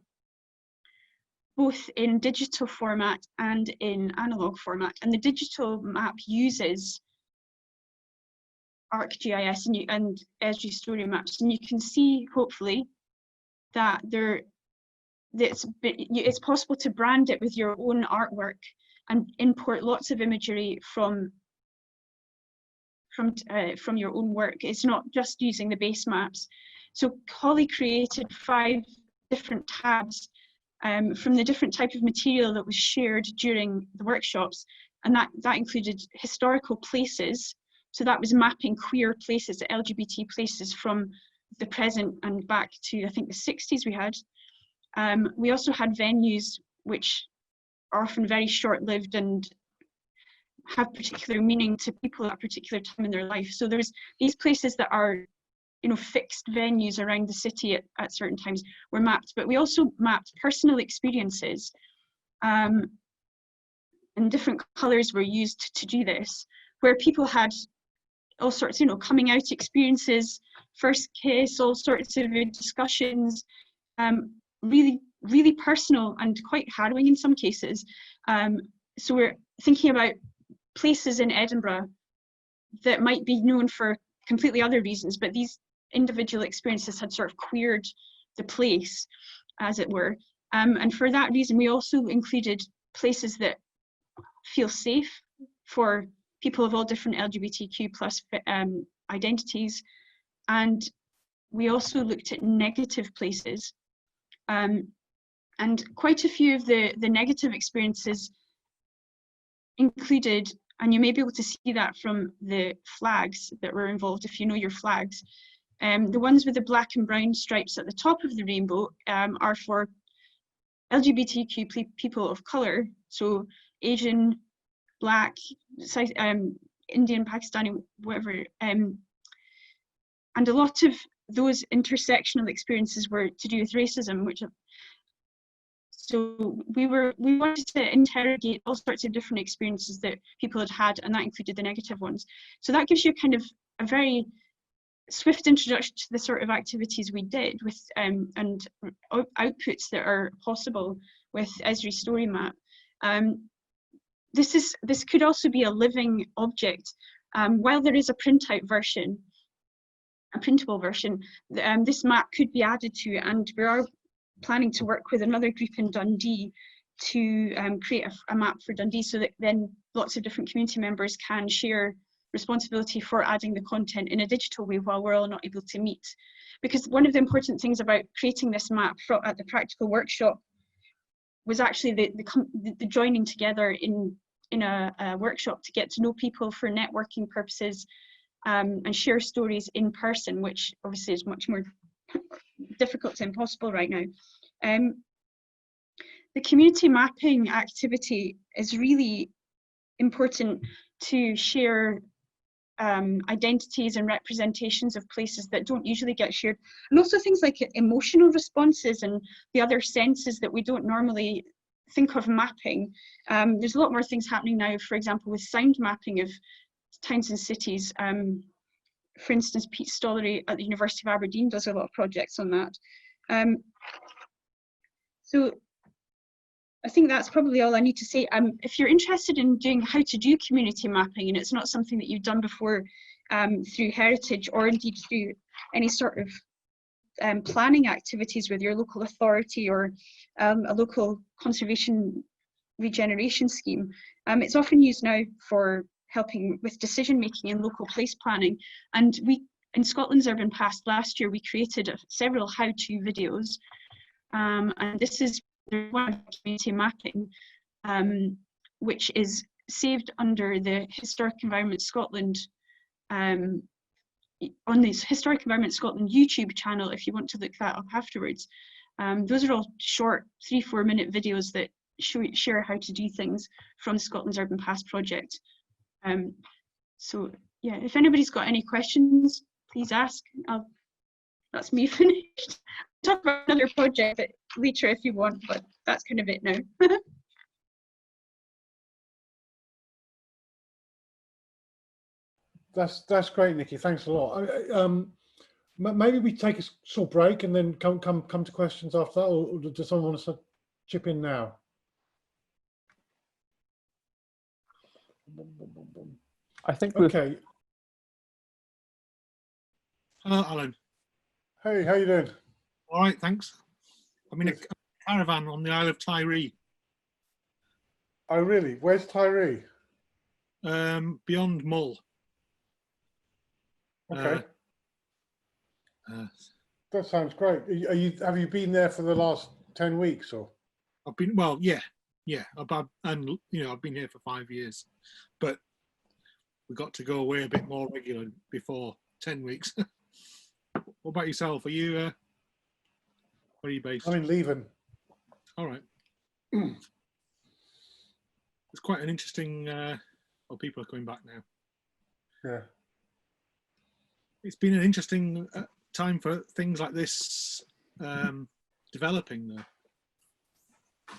both in digital format and in analog format. And the digital map uses ArcGIS and Esri Story Maps, and you can see, hopefully, that it's possible to brand it with your own artwork and import lots of imagery from your own work. It's not just using the base maps. So Holly created 5 different tabs from the different type of material that was shared during the workshops, and that included historical places. So that was mapping queer places, LGBT places from the present and back to, I think, the 60s we had. We also had venues which are often very short-lived and have particular meaning to people at a particular time in their life. So there's these places that are, you know, fixed venues around the city at certain times were mapped, but we also mapped personal experiences, and different colours were used to do this, where people had all sorts, you know, coming out experiences, first kiss, all sorts of discussions, really, really personal and quite harrowing in some cases. So we're thinking about places in Edinburgh that might be known for completely other reasons, but these individual experiences had sort of queered the place, as it were. And for that reason, we also included places that feel safe for people of all different LGBTQ plus identities. And we also looked at negative places. And quite a few of the negative experiences included, and you may be able to see that from the flags that were involved if you know your flags. The ones with the black and brown stripes at the top of the rainbow are for LGBTQ people of colour, so Asian, Black, South, Indian, Pakistani, whatever. And a lot of those intersectional experiences were to do with racism, so we wanted to interrogate all sorts of different experiences that people had had, and that included the negative ones. So that gives you kind of a very swift introduction to the sort of activities we did with and outputs that are possible with Esri Story Map. This could also be a living object. While there is a printout version, a printable version, this map could be added to, and we are planning to work with another group in Dundee to create a map for Dundee, so that then lots of different community members can share responsibility for adding the content in a digital way while we're all not able to meet. Because one of the important things about creating this map at the practical workshop was actually the joining together in a workshop to get to know people for networking purposes, and share stories in person, which obviously is much more difficult to impossible right now. The community mapping activity is really important to share identities and representations of places that don't usually get shared, and also things like emotional responses and the other senses that we don't normally think of mapping. There's a lot more things happening now, for example, with sound mapping of towns and cities. For instance, Pete Stollery at the University of Aberdeen does a lot of projects on that. So I think that's probably all I need to say. If you're interested in doing how to do community mapping, and it's not something that you've done before through Heritage, or indeed through any sort of planning activities with your local authority or a local conservation regeneration scheme, it's often used now for helping with decision making and local place planning. And we, in Scotland's Urban Past last year, we created several how-to videos, and this is one of community mapping, which is saved under the Historic Environment Scotland, on the Historic Environment Scotland YouTube channel, if you want to look that up afterwards. Those are all short 3-4 minute videos that share how to do things from the Scotland's Urban Past project. So yeah, if anybody's got any questions, please ask. That's me finished. Talk about another project that later if you want, but that's kind of it now. That's great, Nikki. Thanks a lot. Maybe we take a short break and then come to questions after that, or does someone want to chip in now? I think okay. Hello, Alan. Hey, how you doing? All right, thanks. I'm in a caravan on the Isle of Tiree. Oh, really? Where's Tiree? Beyond Mull. Okay. That sounds great. Have you been there for the last 10 weeks or? I've been, well, yeah. And I've been here for 5 years, but we got to go away a bit more regular before 10 weeks. What about yourself? Are you, where are you based? I'm in Leven. All right. It's quite an interesting, well, people are coming back now. Yeah. It's been an interesting time for things like this developing, though.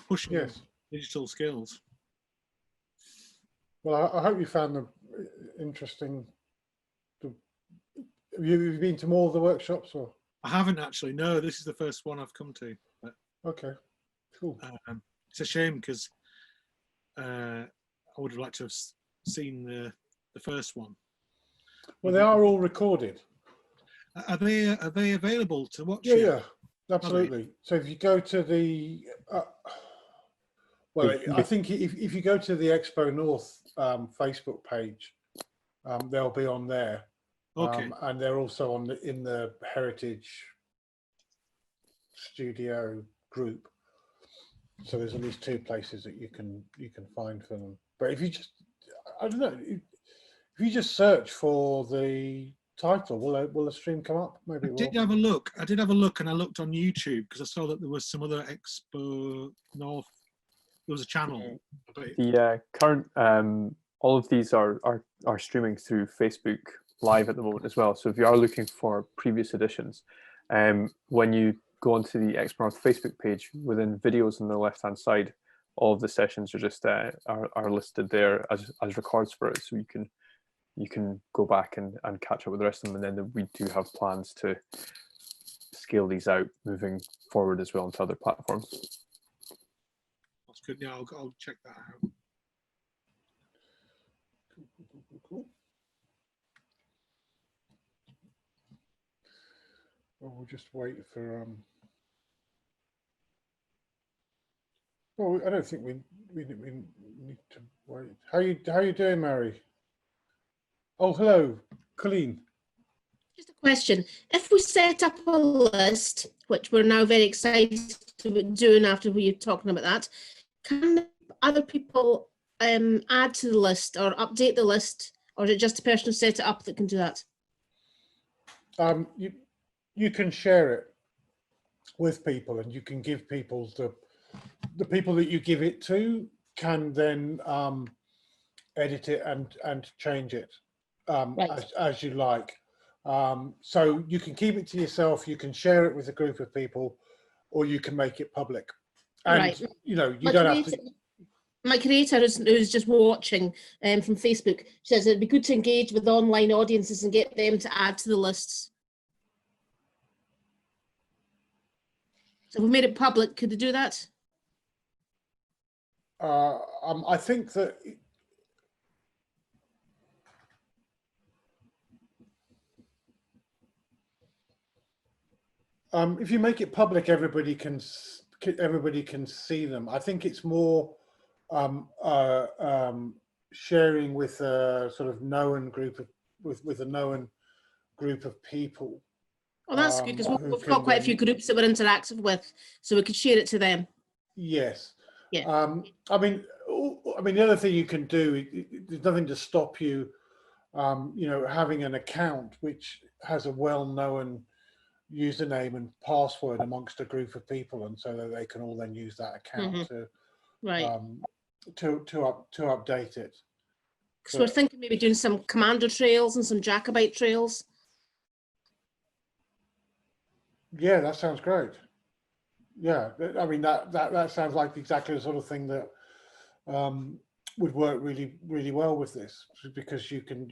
Pushing Yes. digital skills. Well, I hope you found them interesting. Have you been to more of the workshops or? I haven't actually. No, this is the first one I've come to. But, okay, cool. It's a shame because I would have liked to have seen the first one. Well, they are all recorded. Are they available to watch? Yeah, absolutely. So if you go to the, well, I think if you go to the Expo North Facebook page, they'll be on there. Okay. And they're also in the Heritage Studio group. So there's at least 2 places that you can find for them. But if you just, I don't know, if you just search for the title, will the stream come up? Maybe it will. I did have a look, and I looked on YouTube because I saw that there was some other Expo North. There was a channel. The current, all of these are streaming through Facebook Live at the moment as well. So if you are looking for previous editions, when you go onto the Expo North Facebook page, within videos on the left-hand side, all of the sessions are just are listed there as records for it. So you can go back and catch up with the rest of them, and then we do have plans to scale these out moving forward as well onto other platforms. That's good. Yeah, I'll check that out. Cool. Well, we'll just wait for well, I don't think we need to wait. How you doing, Mary? Oh, hello, Colleen. Just a question. If we set up a list, which we're now very excited about doing after we were talking about that, can other people add to the list or update the list, or is it just a person who set it up that can do that? You can share it with people, and you can give people the people that you give it to can then edit it and change it Right. as you like. So you can keep it to yourself, you can share it with a group of people, or you can make it public. And Right. you don't have to. My creator who's just watching from Facebook says it'd be good to engage with online audiences and get them to add to the lists. So if we made it public, could they do that? I think that if you make it public, everybody can see them. I think it's more sharing with a sort of known group of with a known group of people. Oh, that's good, because we've got quite a few groups that we're interactive with, so we could share it to them. Yes. Yeah. I mean, the other thing you can do, there's nothing to stop you, having an account which has a well-known username and password amongst a group of people, and so that they can all then use that account to Right. to update it. So we're thinking maybe doing some Commander trails and some Jacobite trails. Yeah, that sounds great. yeah. I mean, that sounds like exactly the sort of thing that would work really well with this, because you can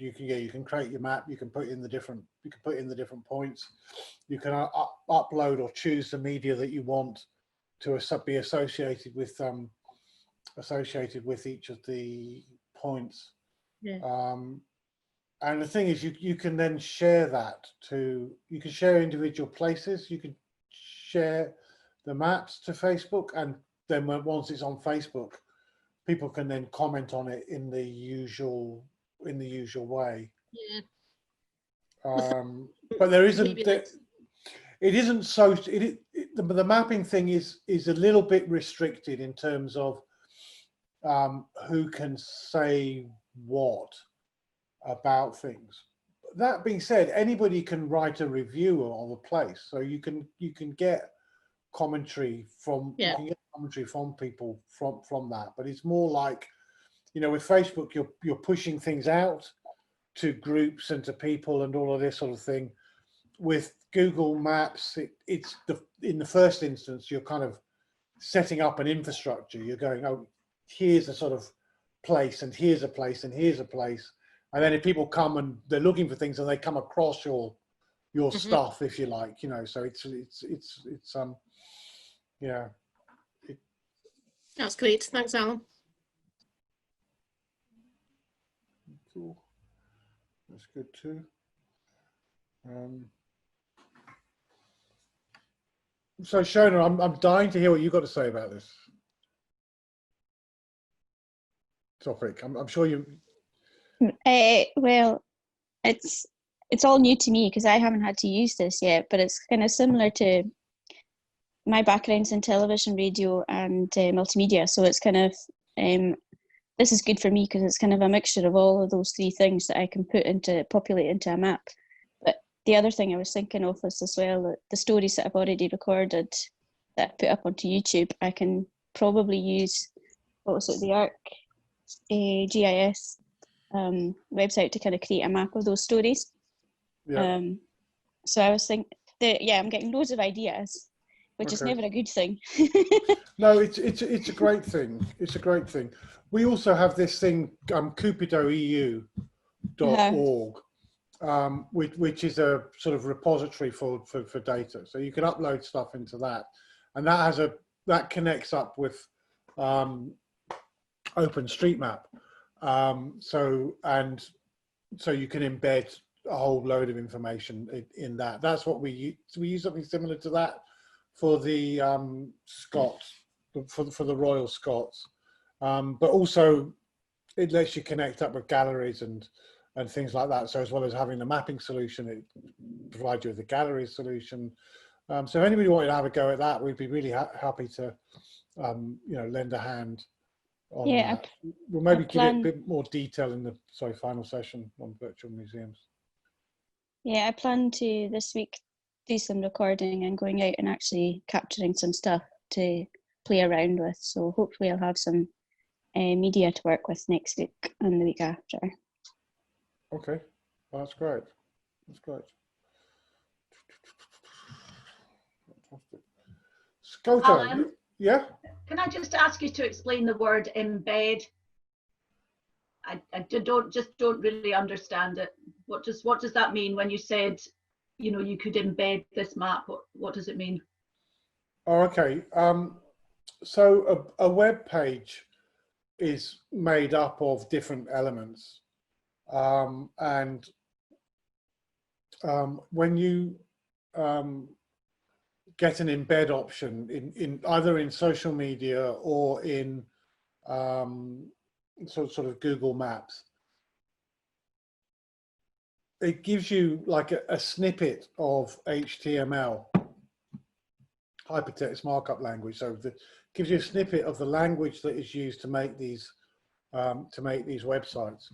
create your map, you can put in the different points, you can upload or choose the media that you want to be associated with each of the points. Yeah. And the thing is, you can then share that you can share individual places, you can share the maps to Facebook, and then once it's on Facebook, people can then comment on it in the usual way. Yeah. But there isn't Maybe it isn't so the mapping thing is a little bit restricted in terms of who can say what about things. That being said, anybody can write a review of a place, so you can get commentary from people from that. But it's more like, you know, with Facebook, you're pushing things out to groups and to people and all of this sort of thing. With Google Maps, it's in the first instance, you're kind of setting up an infrastructure. You're going, oh, here's a sort of place, and here's a place, and here's a place. And then if people come and they're looking for things and they come across your stuff, if you like, you know, so it's yeah. That's great. Thanks, Alan. Cool. That's good too. So Shona, I'm dying to hear what you've got to say about this topic. I'm sure you. Well, it's all new to me because I haven't had to use this yet, but it's kind of similar to my background's in television, radio, and multimedia. So it's kind of this is good for me because it's kind of a mixture of all of those three things that I can populate into a map. But the other thing I was thinking of was as well that the stories that I've already recorded that I put up onto YouTube, I can probably use, what was it, the ArcGIS website to kind of create a map of those stories. Yeah. So I was thinking that, yeah, I'm getting loads of ideas, which is never a good thing. No, it's a great thing. It's a great thing. We also have this thing, cupidoeu.org, which is a sort of repository for data. So you can upload stuff into that, and that connects up with OpenStreetMap. So you can embed a whole load of information in that. That's what we use. We use something similar to that for the Scots, for the Royal Scots, but also it lets you connect up with galleries and things like that. So as well as having the mapping solution, it provides you with the gallery solution. So if anybody wanted to have a go at that, we'd be really happy to, you know, lend a hand on that. We'll maybe give it a bit more detail in the final session on virtual museums. Yeah, I plan to this week do some recording and going out and actually capturing some stuff to play around with. So hopefully I'll have some media to work with next week and the week after. Okay, well, that's great. That's great. Fantastic. Skota, Alan, yeah? Can I just ask you to explain the word embed? I don't really understand it. What does that mean when you said, you know, you could embed this map? What does it mean? Oh, okay. So a web page is made up of different elements, and when you get an embed option in either in social media or in sort of Google Maps, it gives you like a snippet of HTML, hypertext markup language. So it gives you a snippet of the language that is used to make these websites,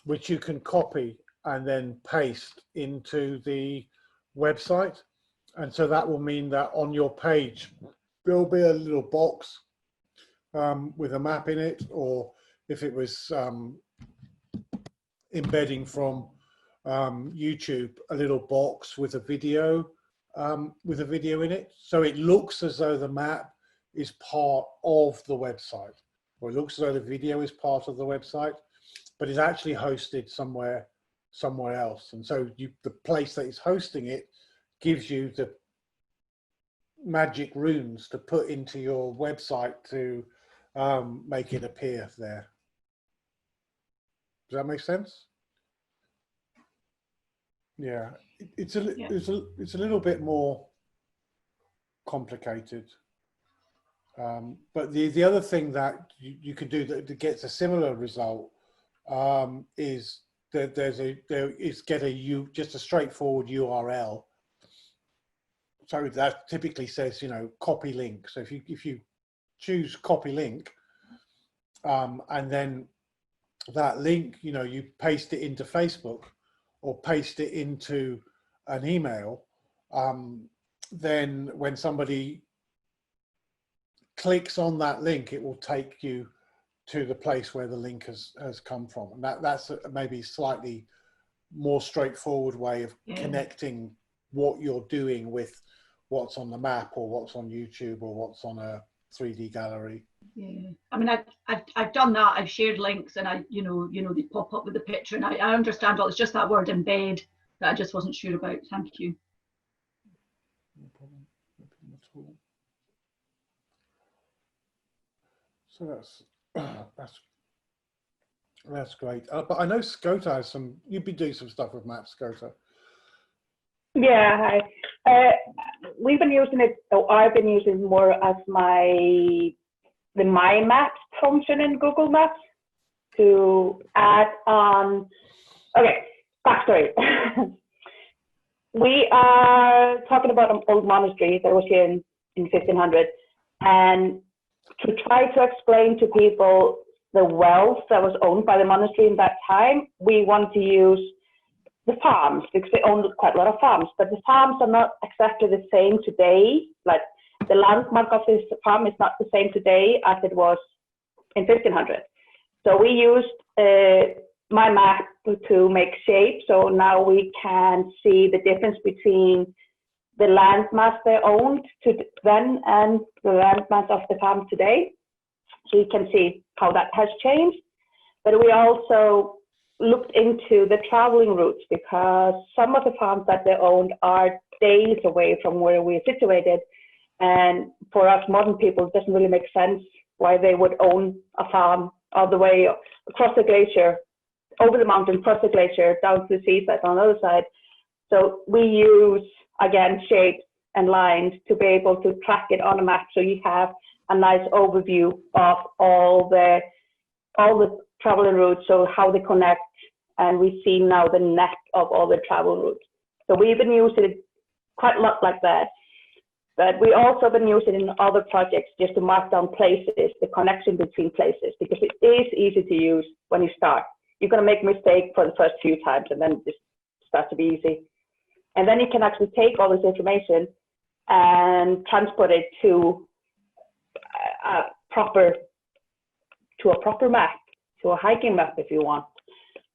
which you can copy and then paste into the website. And so that will mean that on your page there'll be a little box with a map in it, or if it was embedding from YouTube, a little box with a video with a video in it. So it looks as though the map is part of the website, or it looks as though the video is part of the website, but it's actually hosted somewhere else. And so the place that is hosting it gives you the magic runes to put into your website to make it appear there. Does that make sense? Yeah, it's a little bit more complicated. But the other thing that you can do that gets a similar result is that just a straightforward URL. So that typically says, copy link. So if you choose copy link, and then that link, you paste it into Facebook or paste it into an email, then when somebody clicks on that link, it will take you to the place where the link has come from. And that's maybe slightly more straightforward way of connecting what you're doing with what's on the map or what's on YouTube or what's on a 3D gallery. Yeah, I mean, I've done that. I've shared links, and they pop up with the picture, and I understand all. It's just that word embed that I just wasn't sure about. Thank you. No problem at all. So that's great. But I know Skota has you've been doing some stuff with maps, Skota. Yeah, hi. We've been using it, or I've been using it more as the My Maps function in Google Maps to add on. Okay, backstory. We are talking about an old monastery that was here in 1500, and to try to explain to people the wealth that was owned by the monastery in that time, we want to use the farms, because they owned quite a lot of farms, but the farms are not exactly the same today. Like the landmark of this farm is not the same today as it was in 1500. So we used My Map to make shapes. So now we can see the difference between the landmass they owned then and the landmass of the farm today. So you can see how that has changed. But we also looked into the traveling routes, because some of the farms that they owned are days away from where we're situated. And for us modern people, it doesn't really make sense why they would own a farm all the way across the glacier, over the mountain, across the glacier, down to the seaside on the other side. So we use, again, shapes and lines to be able to track it on a map, so you have a nice overview of all the traveling routes, so how they connect, and we see now the net of all the travel routes. So we've been using it quite a lot like that, but we also been using it in other projects just to mark down places, the connection between places, because it is easy to use when you start. You're going to make mistakes for the first few times, and then it just starts to be easy. And then you can actually take all this information and transport it to a proper map, to a hiking map if you want.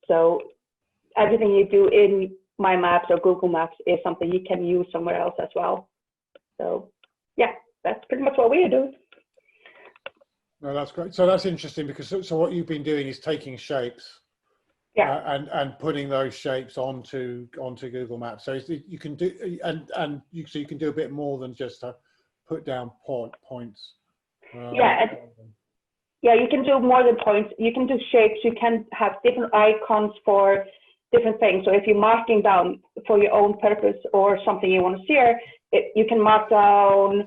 So everything you do in My Maps or Google Maps is something you can use somewhere else as well. So yeah, that's pretty much what we are doing. No, that's great. So that's interesting, because so what you've been doing is taking shapes, and putting those shapes onto Google Maps. So you can do so you can do a bit more than just put down points. Yeah, you can do more than points. You can do shapes. You can have different icons for different things. So if you're marking down for your own purpose or something you want to share, you can mark down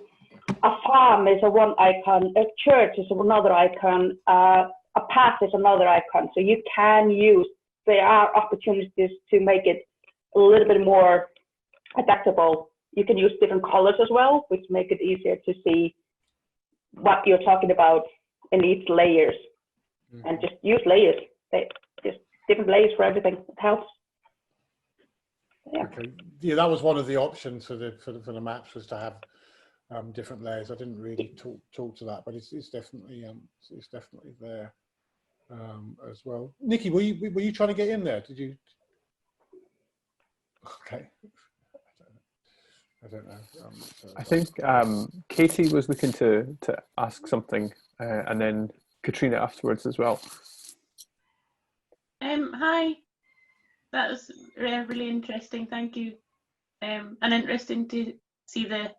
a farm is one icon, a church is another icon, a path is another icon. So you can use, there are opportunities to make it a little bit more adaptable. You can use different colors as well, which make it easier to see what you're talking about in each layers. And just use layers, just different layers for everything. It helps. Yeah. Okay. Yeah, that was one of the options for the maps, was to have different layers. I didn't really talk to that, but it's definitely there as well. Nikki, were you trying to get in there? Did you? Okay. I don't know. I think Katie was looking to ask something, and then Katrina afterwards as well. Hi, that was really interesting. Thank you. And interesting to see the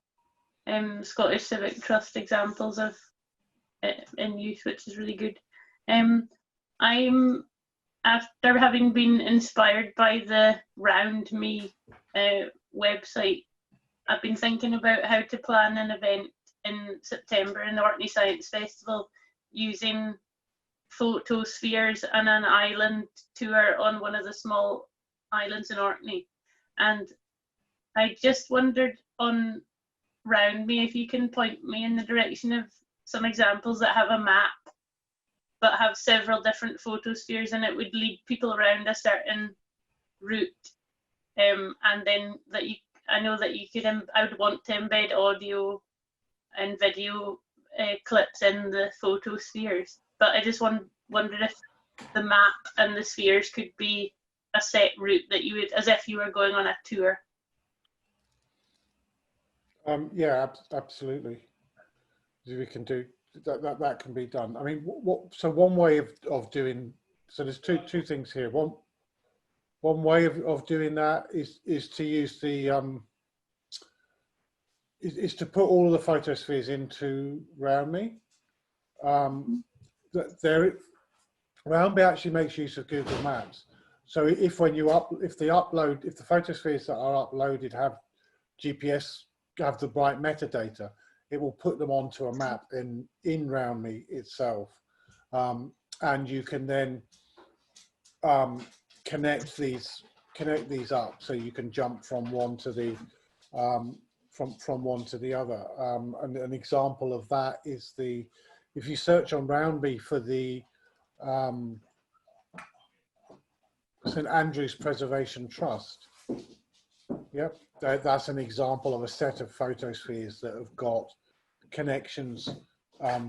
Scottish Civic Trust examples of in youth, which is really good. I'm, after having been inspired by the Round Me website, I've been thinking about how to plan an event in September in the Orkney Science Festival using photospheres and an island tour on one of the small islands in Orkney. And I just wondered on Round Me if you can point me in the direction of some examples that have a map but have several different photospheres, and it would lead people around a certain route. And then that I know that you could, I would want to embed audio and video clips in the photospheres. But I just wondered if the map and the spheres could be a set route that you would, as if you were going on a tour. Yeah, absolutely. We can do that. That can be done. I mean, so one way of doing, so there's two things here. One way of doing that is to use the is to put all of the photospheres into Round Me. Round Me actually makes use of Google Maps. So if the photospheres that are uploaded have GPS, have the right metadata, it will put them onto a map in Round Me itself, and you can then connect these up, so you can jump from one to the from one to the other. And an example of that is if you search on Round Me for the St Andrews Preservation Trust. Yep, that's an example of a set of photospheres that have got connections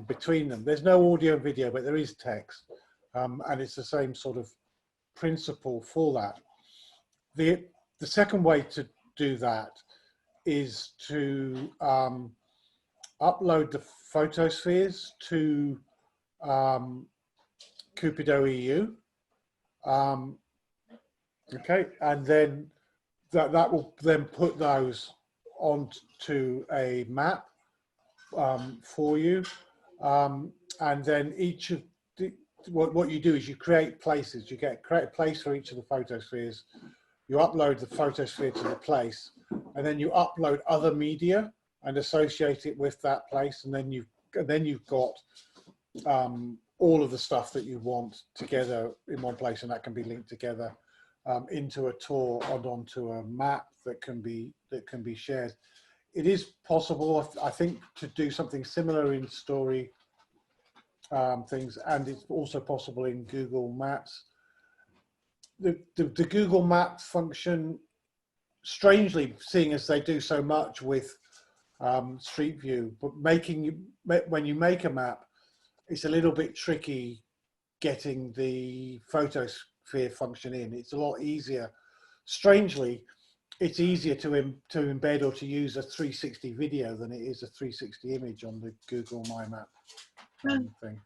between them. There's no audio and video, but there is text, and it's the same sort of principle for that. The second way to do that is to upload the photospheres to Cupido EU. Okay, and then that will then put those onto a map for you, and then each of what you do is you create places. You create a place for each of the photospheres. You upload the photosphere to the place, and then you upload other media and associate it with that place, and then you've got all of the stuff that you want together in one place, and that can be linked together into a tour and onto a map that can be shared. It is possible, I think, to do something similar in story things, and it's also possible in Google Maps. The Google Maps function, strangely, seeing as they do so much with Street View, but when you make a map, it's a little bit tricky getting the photosphere function in. It's a lot easier. Strangely, it's easier to embed or to use a 360 video than it is a 360 image on the Google My Map thing.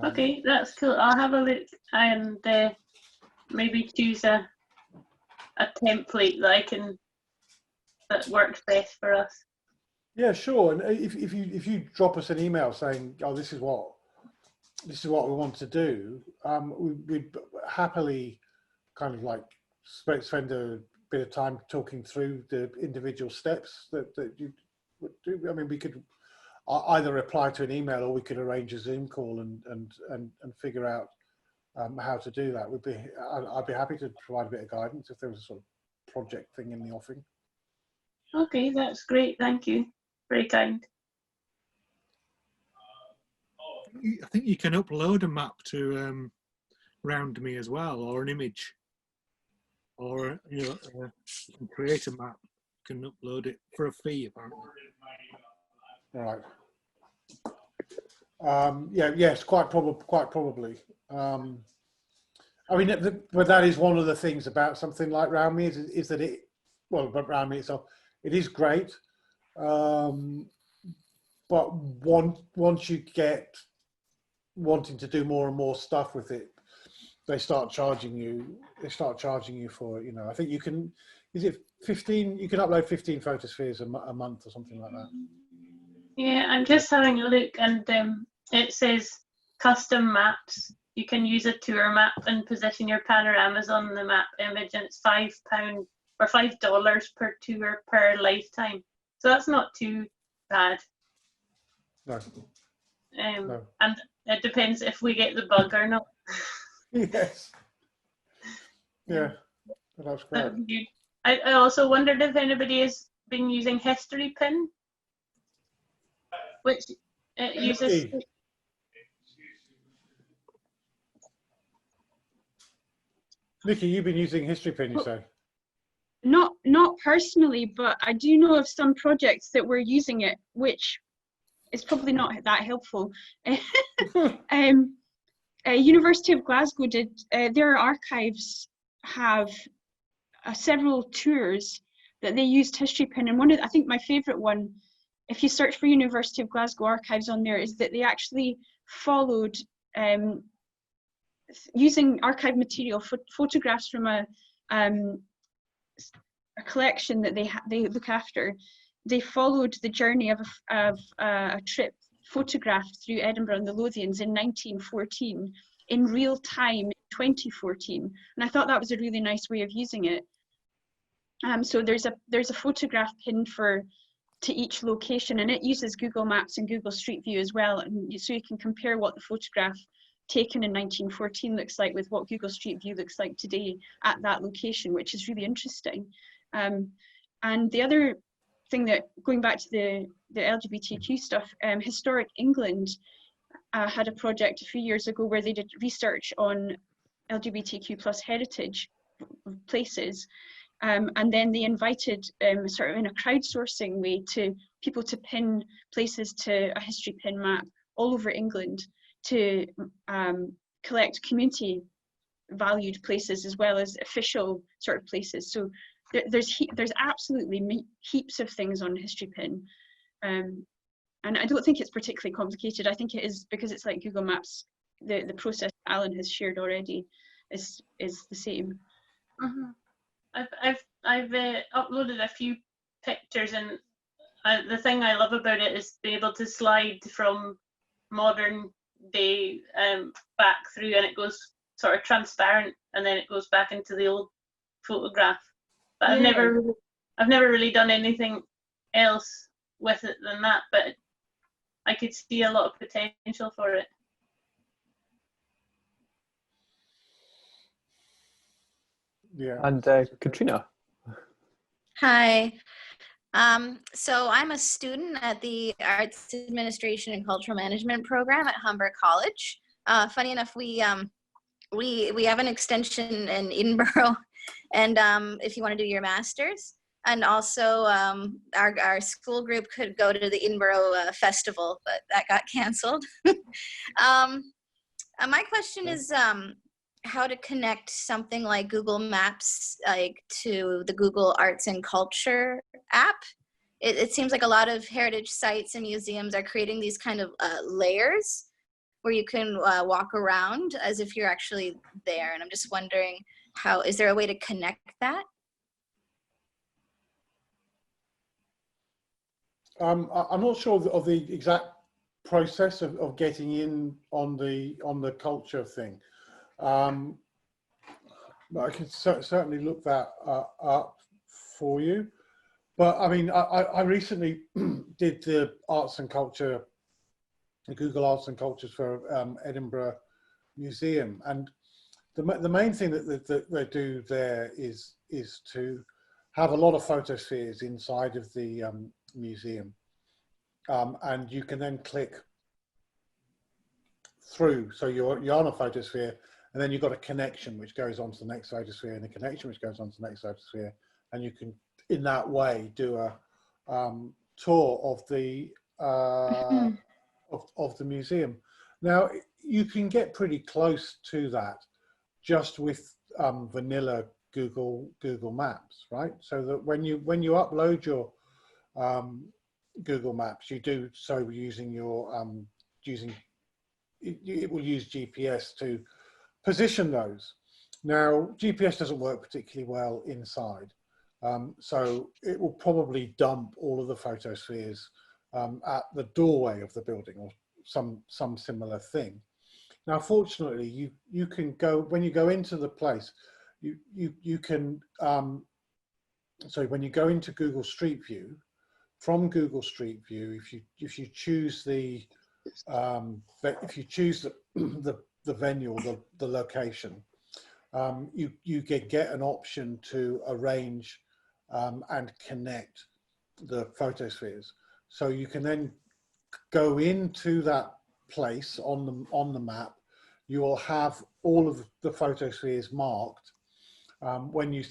Okay, that's cool. I'll have a look and maybe choose a template that works best for us. Yeah, sure. And if you drop us an email saying, "Oh, this is what we want to do," we'd happily kind of like spend a bit of time talking through the individual steps that you would do. I mean, we could either reply to an email, or we could arrange a Zoom call and figure out how to do that. I'd be happy to provide a bit of guidance if there was a sort of project thing in the offing. Okay, that's great. Thank you. Very kind. I think you can upload a map to Round Me as well, or an image, or you can create a map. You can upload it for a fee, apparently. Right. Yes, quite probably. I mean, but that is one of the things about something like Round Me is that it, well, but Round Me itself, it is great. But once you get wanting to do more and more stuff with it, they start charging you. They start charging you for it. You know, I think you can. Is it 15? You can upload 15 photospheres a month or something like that. Yeah, I'm just having a look, and it says custom maps. You can use a tour map and position your panoramas on the map image, and it's £5 or $5 per tour per lifetime. So that's not too bad. No. No. And it depends if we get the bug or not. Yes. Yeah, that's great. I also wondered if anybody has been using History Pin, which it uses. Nikki, you've been using History Pin, you say? Not personally, but I do know of some projects that were using it, which is probably not that helpful. University of Glasgow did, their archives have several tours that they used History Pin, and I think my favourite one, if you search for University of Glasgow archives on there, is that they actually followed using archive material, photographs from a collection that they look after. They followed the journey of a trip photographed through Edinburgh and the Lothians in 1914 in real time in 2014, and I thought that was a really nice way of using it. So there's a photograph pinned to each location, and it uses Google Maps and Google Street View as well, and so you can compare what the photograph taken in 1914 looks like with what Google Street View looks like today at that location, which is really interesting. And the other thing, that going back to the LGBTQ stuff, Historic England had a project a few years ago where they did research on LGBTQ plus heritage places, and then they invited sort of in a crowdsourcing way to people to pin places to a history pin map all over England to collect community valued places as well as official sort of places. So there's absolutely heaps of things on History Pin, and I don't think it's particularly complicated. I think it is because it's like Google Maps. The process Alan has shared already is the same. I've uploaded a few pictures, and the thing I love about it is being able to slide from modern day back through, and it goes sort of transparent, and then it goes back into the old photograph. But yeah. I've never really done anything else with it than that, but I could see a lot of potential for it. Yeah. And Katrina. Hi. So I'm a student at the Arts Administration and Cultural Management program at Humber College. Funny enough, we have an extension in Edinburgh, and if you want to do your master's, and also our school group could go to the Edinburgh festival, but that got canceled. My question is how to connect something like Google Maps to the Google Arts and Culture app. It seems like a lot of heritage sites and museums are creating these kind of layers where you can walk around as if you're actually there. And I'm just wondering, is there a way to connect that? I'm not sure of the exact process of getting in on the culture thing. But I can certainly look that up for you. But I mean, I recently did the arts and culture, the Google Arts and Cultures for Edinburgh Museum, and the main thing that they do there is to have a lot of photospheres inside of the museum, and you can then click through. So you're on a photosphere, and then you've got a connection which goes on to the next photosphere, and a connection which goes on to the next photosphere, and you can, in that way, do a tour of the of the museum. Now you can get pretty close to that just with vanilla Google Maps, right? So that when you upload your Google Maps, you do so using your it will use GPS to position those. Now, GPS doesn't work particularly well inside, so it will probably dump all of the photospheres at the doorway of the building or some similar thing. Now, fortunately, you can go, when you go into the place, you can, so when you go into Google Street View, from Google Street View, if you choose the venue or the location, you get an option to arrange and connect the photospheres. So you can then go into that place on the map. You will have all of the photospheres marked. When you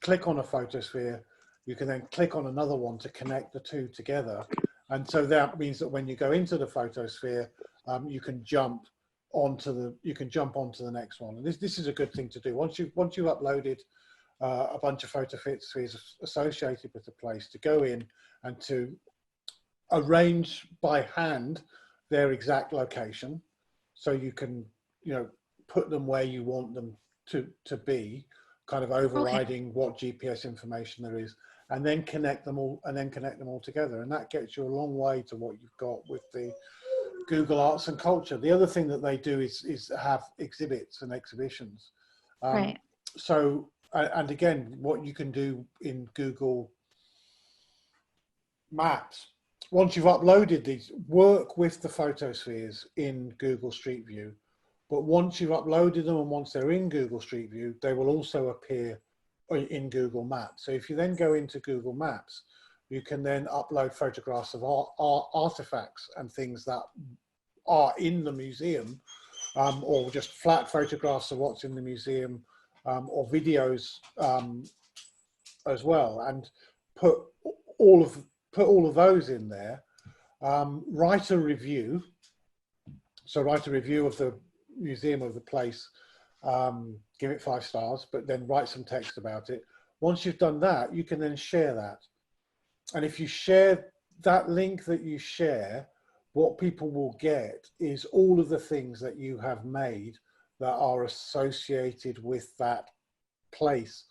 click on a photosphere, you can then click on another one to connect the two together. And so that means that when you go into the photosphere, you can jump onto the next one. And this is a good thing to do. Once you've uploaded a bunch of photospheres associated with the place, to go in and to arrange by hand their exact location, so you can, you know, put them where you want them to be, kind of overriding what GPS information there is, and then connect them all together. And that gets you a long way to what you've got with the Google Arts and Culture. The other thing that they do is have exhibits and exhibitions. Right. So, and again, what you can do in Google Maps, once you've uploaded these, work with the photospheres in Google Street View. But once you've uploaded them and once they're in Google Street View, they will also appear in Google Maps. So if you then go into Google Maps, you can then upload photographs of artifacts and things that are in the museum, or just flat photographs of what's in the museum, or videos as well, and put all of those in there. Write a review. So write a review of the museum, of the place, give it 5 stars, but then write some text about it. Once you've done that, you can then share that. And if you share that link that you share, what people will get is all of the things that you have made that are associated with that place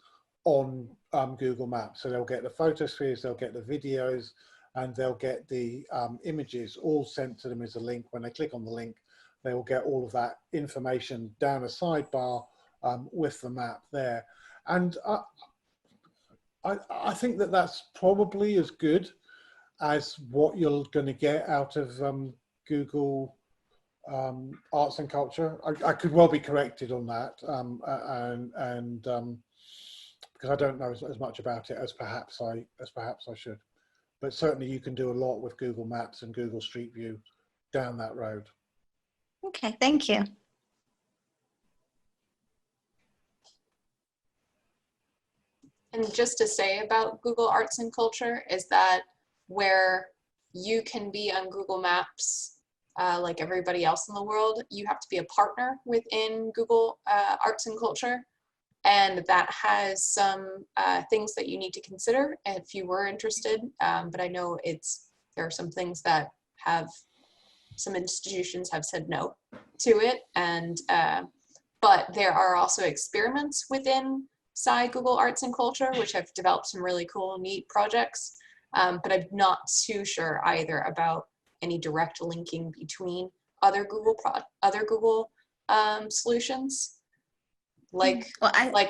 on Google Maps. So they'll get the photospheres, they'll get the videos, and they'll get the images all sent to them as a link. When they click on the link, they will get all of that information down a sidebar with the map there. And I think that that's probably as good as what you're going to get out of Google Arts and Culture. I could well be corrected on that, because I don't know as much about it as perhaps I should. But certainly you can do a lot with Google Maps and Google Street View down that road. Okay, thank you. And just to say about Google Arts and Culture is that where you can be on Google Maps like everybody else in the world, you have to be a partner within Google Arts and Culture. And that has some things that you need to consider if you were interested. But I know there are some things that some institutions have said no to it. And but there are also experiments within Google Arts and Culture, which have developed some really cool, neat projects. But I'm not too sure either about any direct linking between other Google solutions, like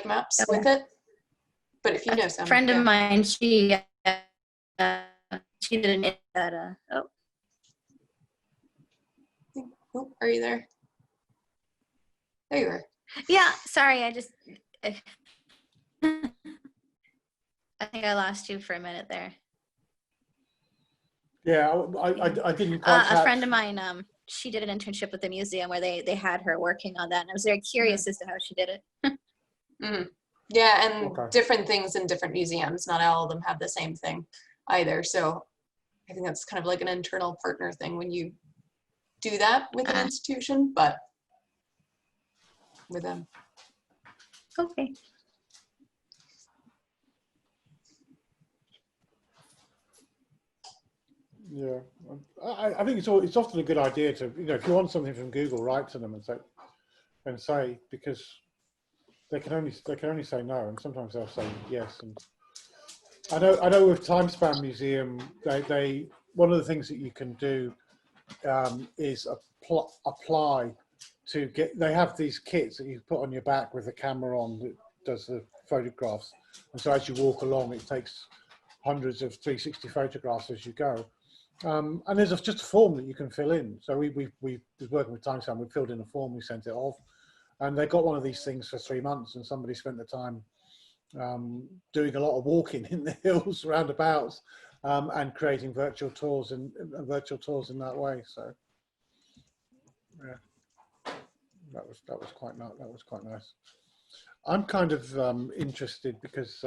Maps with it. But if you know some, a friend of mine, she did an Oh, are you there? There you are. Yeah, sorry, I think I lost you for a minute there. Yeah, I didn't quite a friend of mine, she did an internship with the museum where they had her working on that, and I was very curious as to how she did it. Yeah, and different things in different museums, not all of them have the same thing either. So I think that's kind of like an internal partner thing when you do that with an institution, but with them. Okay. Yeah, I think it's often a good idea to, if you want something from Google, write to them and say, because they can only say no, and sometimes they'll say yes. And I know with Timespan Museum, they one of the things that you can do is apply to get. They have these kits that you put on your back with a camera on that does the photographs, and so as you walk along, it takes hundreds of 360 photographs as you go. And there's just a form that you can fill in. So we was working with Timespan. We filled in a form, we sent it off, and they got one of these things for 3 months. And somebody spent the time doing a lot of walking in the hills, roundabouts, and creating virtual tours in that way. So yeah, that was quite nice. I'm kind of interested because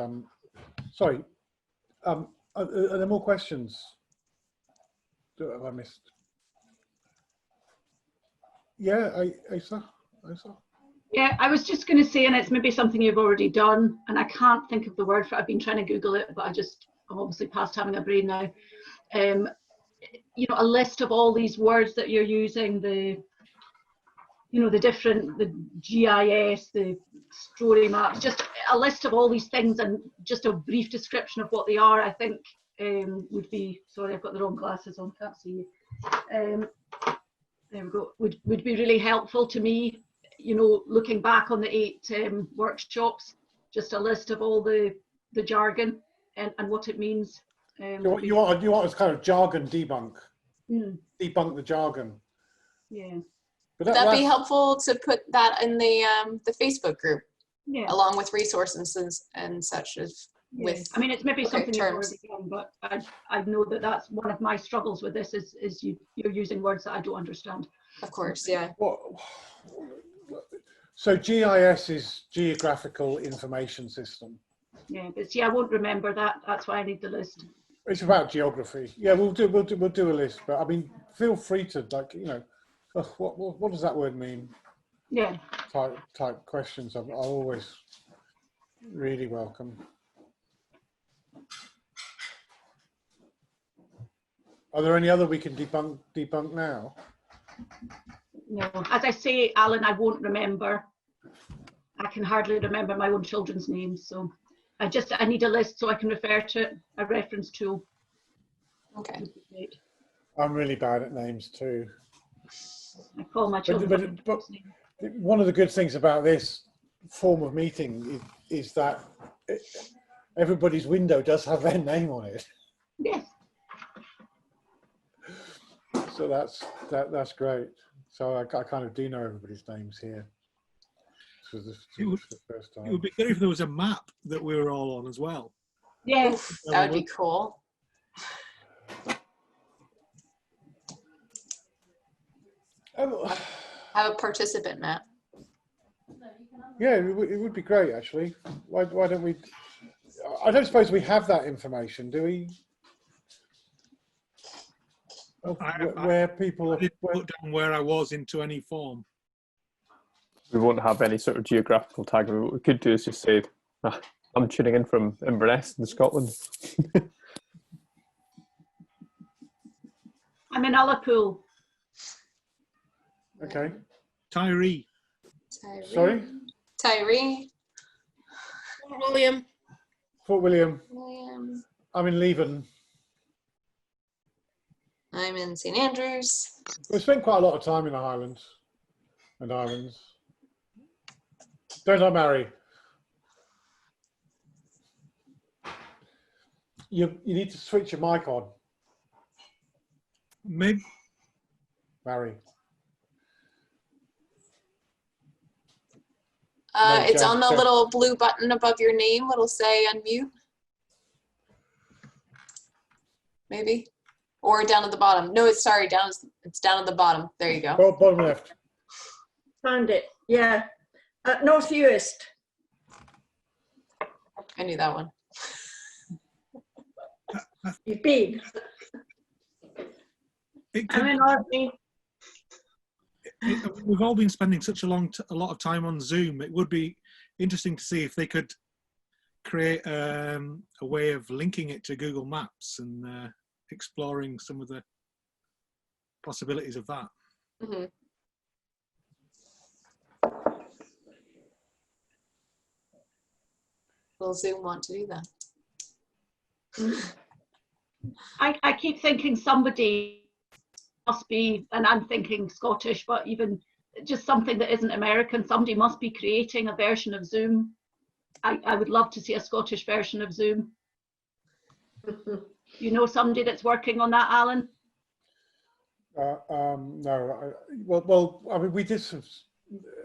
sorry, are there more questions? Have I missed? Yeah, Asa? Yeah, I was just going to say, and it's maybe something you've already done, and I can't think of the word for it. I've been trying to Google it, but I'm obviously past having a brain now. A list of all these words that you're using, the GIS, the story maps, just a list of all these things and just a brief description of what they are, I think would be, sorry, I've got the wrong glasses on, can't see you. There we go, would be really helpful to me, looking back on the 8 workshops, just a list of all the jargon and what it means. You want this kind of jargon debunk, debunk the jargon. Yeah. Would that be helpful to put that in the Facebook group, along with resources and such as with? I mean, it's maybe something you've already done, but I know that that's one of my struggles with this is you're using words that I don't understand. Of course, yeah. So GIS is Geographical Information System. Yeah, but see, I won't remember that. That's why I need the list. It's about geography. Yeah, we'll do a list, but I mean, feel free to what does that word mean? Yeah. Type questions. I'm always really welcome. Are there any other we can debunk now? No, as I say, Alan, I won't remember. I can hardly remember my own children's names, so I need a list so I can refer to a reference tool. Okay. I'm really bad at names too. I call my children. But one of the good things about this form of meeting is that everybody's window does have their name on it. Yes. So that's great. So I kind of do know everybody's names here. So this is the first time. It would be good if there was a map that we were all on as well. Yes, that would be cool. Have a participant map. Yeah, it would be great actually. Why don't we? I don't suppose we have that information, do we? Where people I didn't put down where I was into any form. We won't have any sort of geographical tag. What we could do is just say, I'm tuning in from Inverness in Scotland. I'm in Ullapool. Okay. Tyree. Sorry? Tyree. Fort William. I'm in Leven. I'm in St. Andrews. We spent quite a lot of time in the Highlands and Islands. Don't I, Mary? You need to switch your mic on. Maybe. Mary. It's on the little blue button above your name. It'll say unmute. Maybe. Or down at the bottom. No, it's sorry, it's down at the bottom. There you go. Oh, bottom left. Found it. Yeah. Northwest. I knew that one. You've been. I'm in Orkney. We've all been spending such a lot of time on Zoom. It would be interesting to see if they could create a way of linking it to Google Maps and exploring some of the possibilities of that. Mm-hmm. Will Zoom want to do that? I keep thinking somebody must be, and I'm thinking Scottish, but even just something that isn't American, somebody must be creating a version of Zoom. I would love to see a Scottish version of Zoom. You know somebody that's working on that, Alan? No. Well, I mean, we did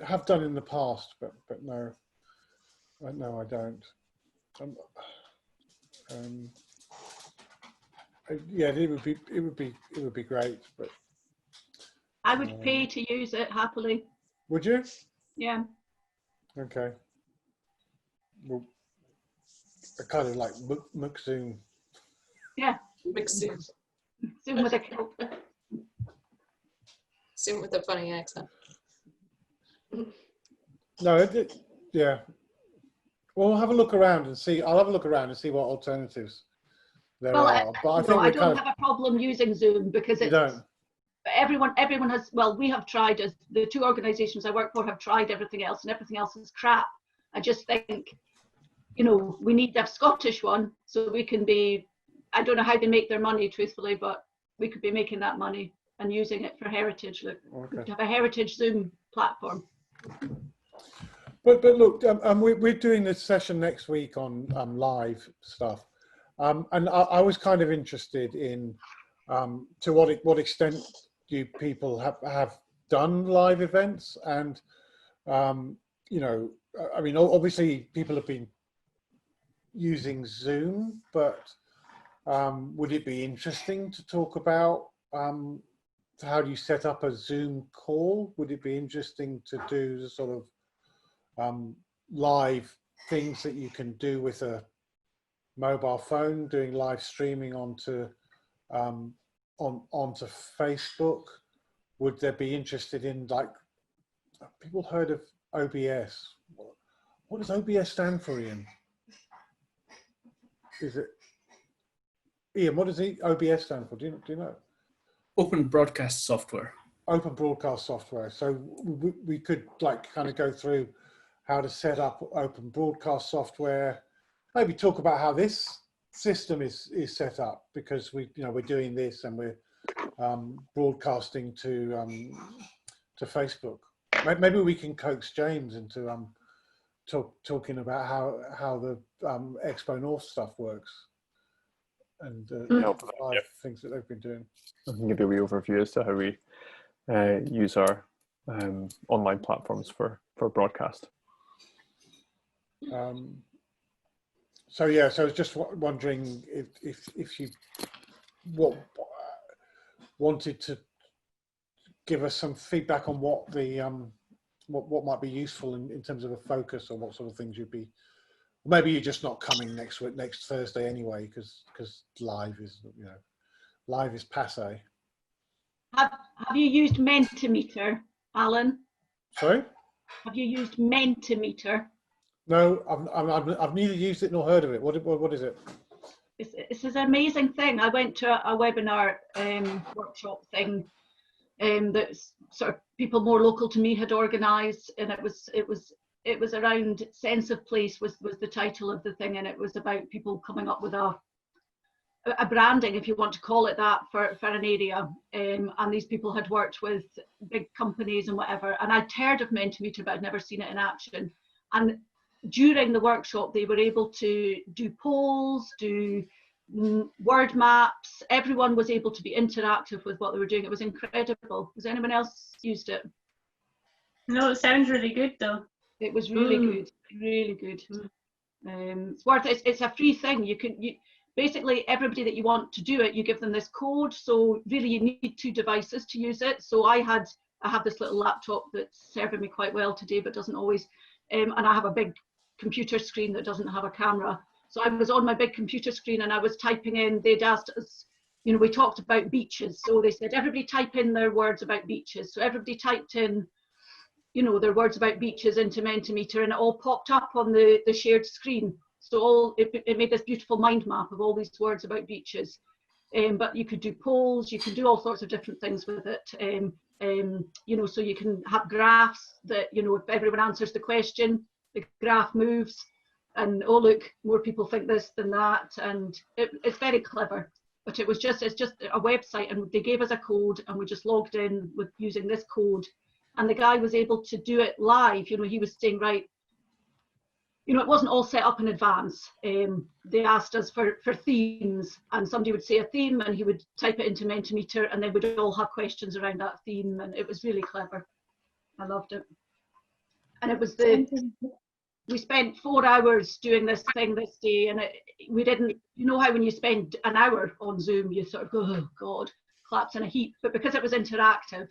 have done in the past, but no, no, I don't. Yeah, it would be great, but I would pay to use it happily. Would you? Yeah. Okay. Well, I kind of like Zoom. Yeah. Zoom. Zoom with a kilt. Zoom with a funny accent. No, yeah. Well, we'll have a look around and see. I'll have a look around and see what alternatives there are. But I think I don't have a problem using Zoom because it's. You don't. Everyone has. Well, we have tried. As the two organisations I work for have tried everything else, and everything else is crap. I just think, you know, we need a Scottish one so we can be. I don't know how they make their money, truthfully, but we could be making that money and using it for heritage. Look, we could have a heritage Zoom platform. But look, we're doing this session next week on live stuff, and I was kind of interested in to what extent you people have done live events, and you know, I mean, obviously people have been using Zoom, but would it be interesting to talk about how do you set up a Zoom call? Would it be interesting to do the sort of live things that you can do with a mobile phone, doing live streaming onto onto Facebook? Would they be interested in, like, people heard of OBS? What does OBS stand for, Ian? Is it Ian? What does OBS stand for? Do you know? Open broadcast software. Open broadcast software. So we could, like, kind of go through how to set up open broadcast software, maybe talk about how this system is set up, because we're doing this and we're broadcasting to Facebook. Maybe we can coax James into talking about how the Expo North stuff works and things that they've been doing. I can give you a wee overview as to how we use our online platforms for broadcast. So yeah, so I was just wondering if you wanted to give us some feedback on what the what might be useful in terms of a focus, or what sort of things you'd be. Maybe you're just not coming next Thursday anyway, because live is passé. Have you used Mentimeter, Alan? Sorry? Have you used Mentimeter? No, I've neither used it nor heard of it. What is it? It's an amazing thing. I went to a webinar workshop thing that sort of people more local to me had organised, and it was around sense of place was the title of the thing, and it was about people coming up with a branding, if you want to call it that, for an area, and these people had worked with big companies and whatever, and I'd heard of Mentimeter, but I'd never seen it in action. And during the workshop, they were able to do polls, do word maps. Everyone was able to be interactive with what they were doing. It was incredible. Has anyone else used it? No, it sounds really good though. It was really good, really good. It's worth it. It's a free thing. You basically, everybody that you want to do it, you give them this code. So really, you need 2 devices to use it. So I have this little laptop that's serving me quite well today, but doesn't always. And I have a big computer screen that doesn't have a camera. So I was on my big computer screen and I was typing in. They'd asked us, we talked about beaches. So they said, everybody type in their words about beaches. So everybody typed in you know, their words about beaches into Mentimeter, and it all popped up on the shared screen. So it made this beautiful mind map of all these words about beaches. But you could do polls, you can do all sorts of different things with it. You know, so you can have graphs that, you know, if everyone answers the question, the graph moves, and oh look, more people think this than that, and it's very clever. But it's just a website, and they gave us a code, and we just logged in with using this code, and the guy was able to do it live. You know, he was saying, right, you know, it wasn't all set up in advance. They asked us for themes, and somebody would say a theme, and he would type it into Mentimeter, and then we'd all have questions around that theme, and it was really clever. I loved it. And it was we spent 4 hours doing this thing this day, and we didn't, you know how when you spend an hour on Zoom, you sort of go, oh God, claps in a heap. But because it was interactive,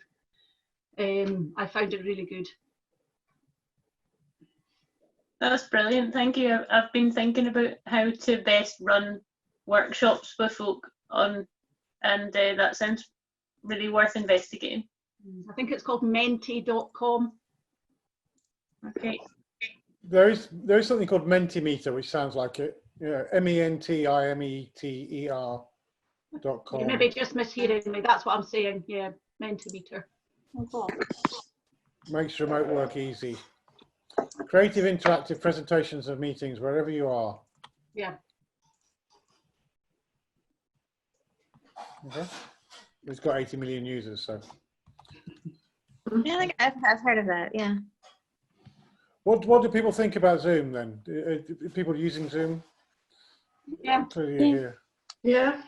I found it really good. That's brilliant, thank you. I've been thinking about how to best run workshops with folk on, and that sounds really worth investigating. I think it's called menti.com. Okay. There is something called Mentimeter, which sounds like it. Yeah, MENTIMETER.com. You maybe just mishearing me. That's what I'm saying. Yeah, Mentimeter. Makes remote work easy. Creative interactive presentations of meetings wherever you are. Yeah. Okay. It's got 80 million users, so. Yeah, I think I've heard of that. Yeah. What do people think about Zoom then? Are people using Zoom? Yeah. Clearly here. Yeah.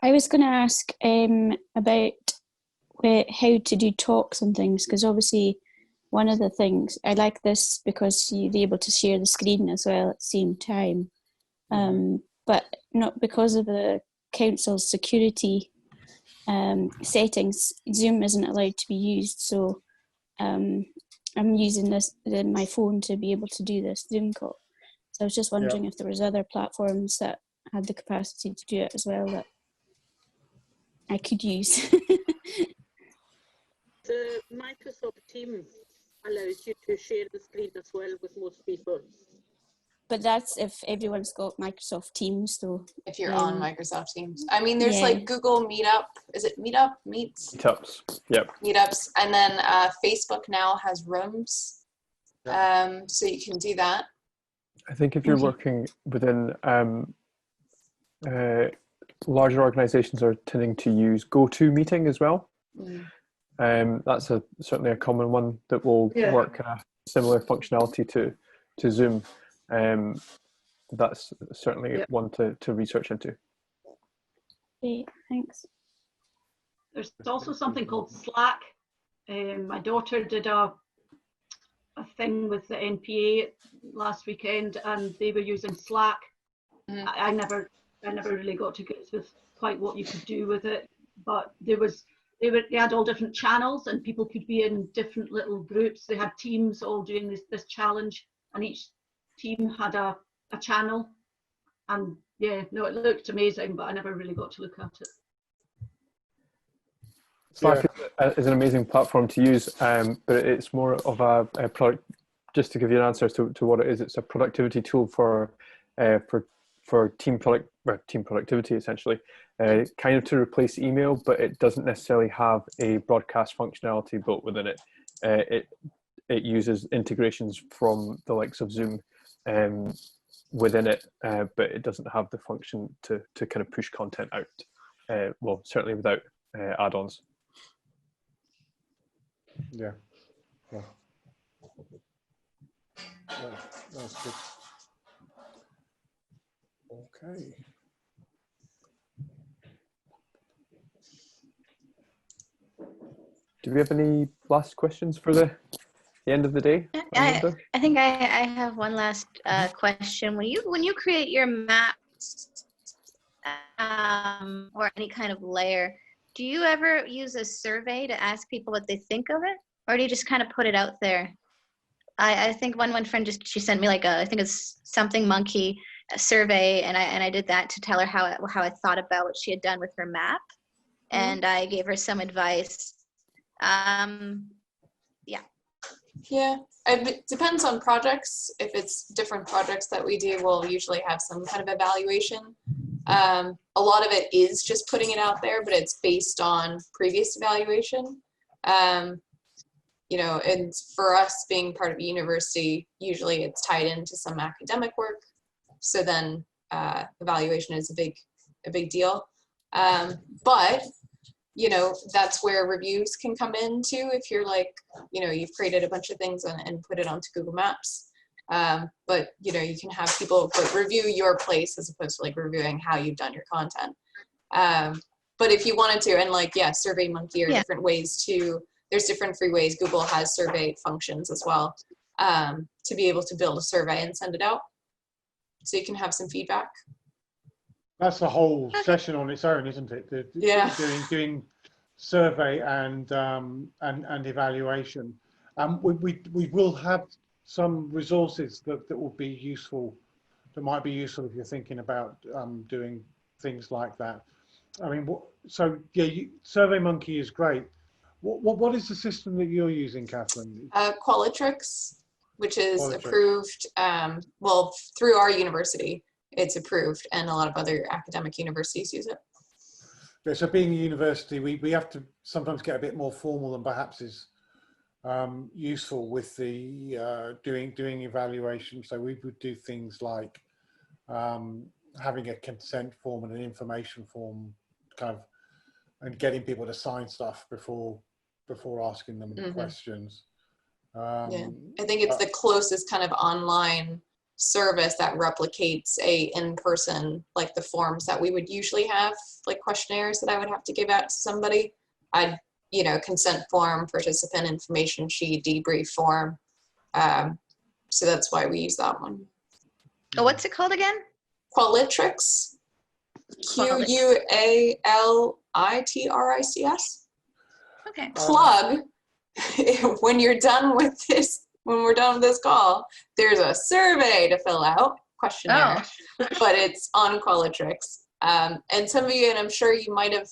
I was going to ask about how to do talks and things, because obviously one of the things, I like this because you're able to share the screen as well at the same time, but not because of the council's security settings, Zoom isn't allowed to be used, so I'm using my phone to be able to do this Zoom call. So I was just wondering if there was other platforms that had the capacity to do it as well that I could use. The Microsoft Teams allows you to share the screen as well with most people. But that's if everyone's got Microsoft Teams, though. If you're on Microsoft Teams. I mean, there's like Google Meetup. Is it Meetup? Meetups. Yep. Meetups. And then Facebook now has rooms. So you can do that. I think if you're working within larger organizations are tending to use GoToMeeting as well. That's certainly a common one that will work in a similar functionality to Zoom. That's certainly one to research into. Okay, thanks. There's also something called Slack. My daughter did a thing with the NPA last weekend, and they were using Slack. I never really got to grips with quite what you could do with it, but they had all different channels, and people could be in different little groups. They had teams all doing this challenge, and each team had a channel, and it looked amazing, but I never really got to look at it. Slack is an amazing platform to use, but it's more of a product. Just to give you an answer to what it is, it's a productivity tool for team productivity, essentially, kind of to replace email, but it doesn't necessarily have a broadcast functionality built within it. It uses integrations from the likes of Zoom within it, but it doesn't have the function to kind of push content out. Well, certainly without add-ons. Yeah. That's good. Okay. Do we have any last questions for the end of the day? I think I have one last question. When you create your maps or any kind of layer, do you ever use a survey to ask people what they think of it, or do you just kind of put it out there? I think one friend she sent me like I think it's something monkey survey, and I did that to tell her how I thought about what she had done with her map. and I gave her some advice. Yeah, it depends on projects. If it's different projects that we do, we'll usually have some kind of evaluation. A lot of it is just putting it out there, but it's based on previous evaluation. You know, and for us being part of a university, usually it's tied into some academic work. So then evaluation is a big deal. But you know, that's where reviews can come in too. If you're like, you know, you've created a bunch of things and put it onto Google Maps. But, you know, you can have people review your place as opposed to like reviewing how you've done your content. But if you wanted to, and like, yeah, SurveyMonkey or different ways to, there's different free ways. Google has survey functions as well, to be able to build a survey and send it out. So you can have some feedback. That's a whole session on its own, isn't it? Yeah. Doing survey and evaluation. We will have some resources that will be useful, that might be useful if you're thinking about doing things like that. I mean, so yeah, SurveyMonkey is great. What is the system that you're using, Catherine? Qualitrix, which is approved, well, through our university. It's approved, and a lot of other academic universities use it. Yeah, so being a university, we have to sometimes get a bit more formal than perhaps is useful with the doing evaluation. So we would do things like having a consent form and an information form, kind of, and getting people to sign stuff before asking them questions. Yeah, I think it's the closest kind of online service that replicates a in-person, like the forms that we would usually have, like questionnaires that I would have to give out to somebody. You know, consent form, participant information sheet, debrief form. So that's why we use that one. Oh, what's it called again? Qualitrix. Qualitrics. Okay. Plug. When you're done with this, when we're done with this call, there's a survey to fill out, questionnaire, but it's on Qualitrix. And some of you, and I'm sure you might have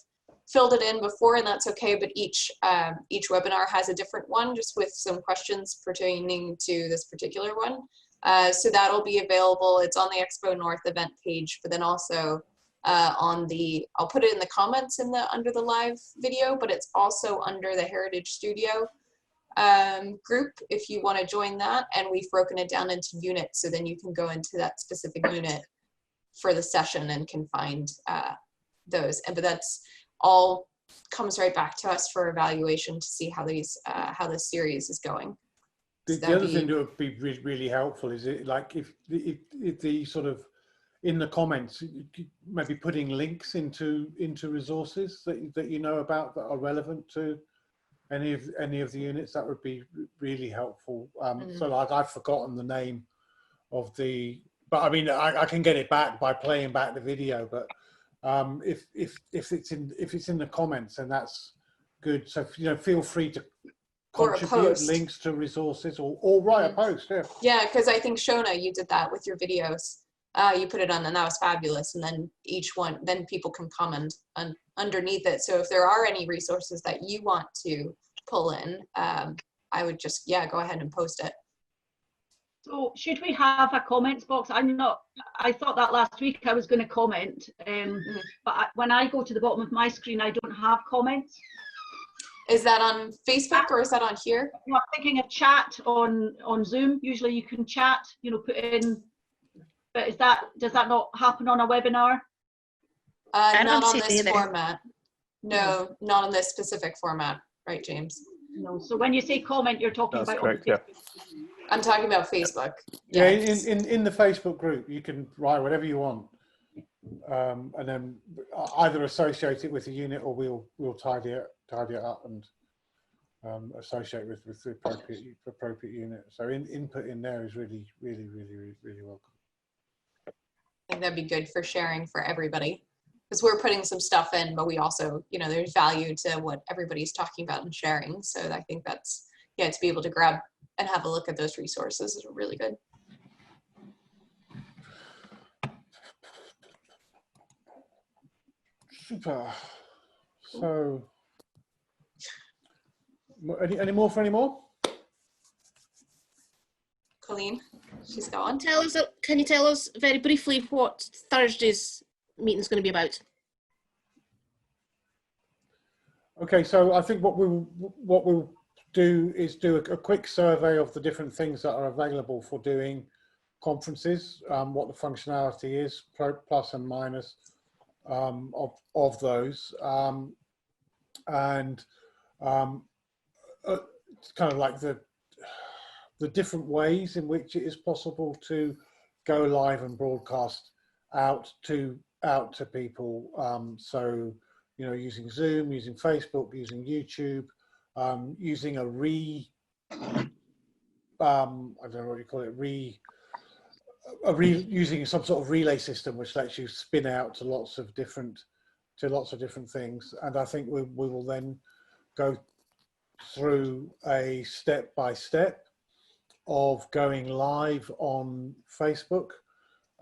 filled it in before, and that's okay, but each webinar has a different one, just with some questions pertaining to this particular one. So that'll be available. It's on the Expo North event page, but then also on the, I'll put it in the comments under the live video, but it's also under the Heritage Studio group if you want to join that, and we've broken it down into units, so then you can go into that specific unit for the session and can find those. But that's all comes right back to us for evaluation to see how these how this series is going. The other thing that would be really helpful is it, like if the sort of in the comments, maybe putting links into resources that you know about that are relevant to any of the units. That would be really helpful. So like, I've forgotten the name of the, but I mean I can get it back by playing back the video. But if it's in the comments, then that's good. So you know, feel free to contribute links to resources or write a post. Yeah, because I think Shona, you did that with your videos. You put it on, and that was fabulous. And then each one, then people can comment underneath it. So if there are any resources that you want to pull in, I would just, go ahead and post it. So should we have a comments box? I thought that last week I was going to comment, but when I go to the bottom of my screen, I don't have comments. Is that on Facebook or is that on here? No, I'm thinking of chat on Zoom. Usually you can chat, you know, put in. But does that not happen on a webinar? Not on this format. No, not on this specific format, right, James? No. So when you say comment, you're talking about. Correct, yeah. I'm talking about Facebook. Yeah, in the Facebook group, you can write whatever you want, and then either associate it with a unit, or we'll tidy it up and associate with the appropriate unit. So input in there is really welcome. I think that'd be good for sharing for everybody, because we're putting some stuff in, but we also, you know, there's value to what everybody's talking about and sharing. So I think that's, to be able to grab and have a look at those resources is really good. Super. So, any more for any more? Colleen, she's gone. Can you tell us very briefly what Thursday's meeting is going to be about? Okay, so I think what we'll do is do a quick survey of the different things that are available for doing conferences, what the functionality is, plus and minus of those, and it's kind of like the different ways in which it is possible to go live and broadcast out to people. So, you know, using Zoom, using Facebook, using YouTube, using a I don't know what you call it, using some sort of relay system which lets you spin out to lots of different things. And I think we will then go through a step-by-step of going live on Facebook,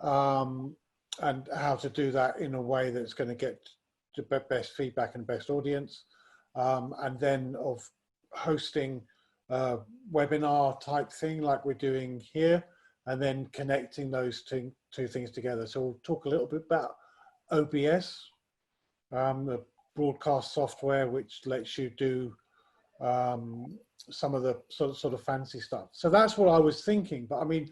and how to do that in a way that's going to get the best feedback and best audience, and then of hosting a webinar type thing like we're doing here, and then connecting those two things together. So we'll talk a little bit about OBS, the broadcast software which lets you do some of the sort of fancy stuff. So that's what I was thinking. But I mean,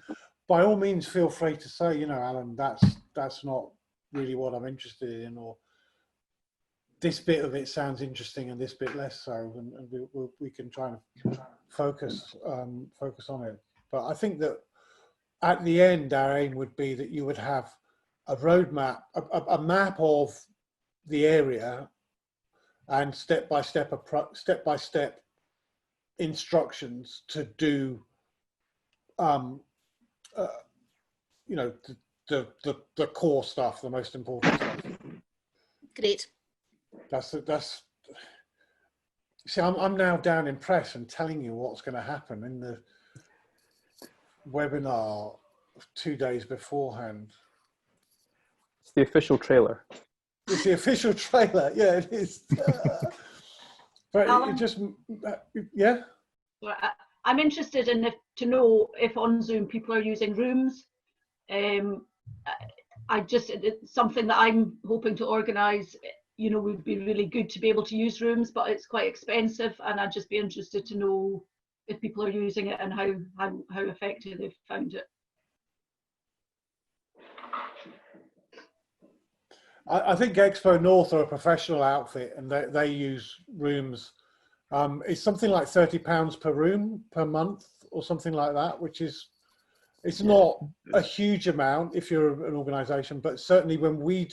by all means, feel free to say, you know, Alan, that's not really what I'm interested in, or this bit of it sounds interesting and this bit less so, and we can try and focus on it. But I think that at the end, our aim would be that you would have a roadmap, a map of the area, and step-by-step instructions to do, you know, the core stuff, the most important stuff. Great. See, I'm now down in press and telling you what's going to happen in the webinar 2 days beforehand. It's the official trailer. It's the official trailer. Yeah, it is. But it just, yeah. Well, I'm interested in to know if on Zoom people are using rooms. It's something that I'm hoping to organise. You know, would be really good to be able to use rooms, but it's quite expensive, and I'd just be interested to know if people are using it and how effective they've found it. I think Expo North are a professional outfit, and they use rooms. It's something like £30 per room per month or something like that, which is, it's not a huge amount if you're an organisation, but certainly when we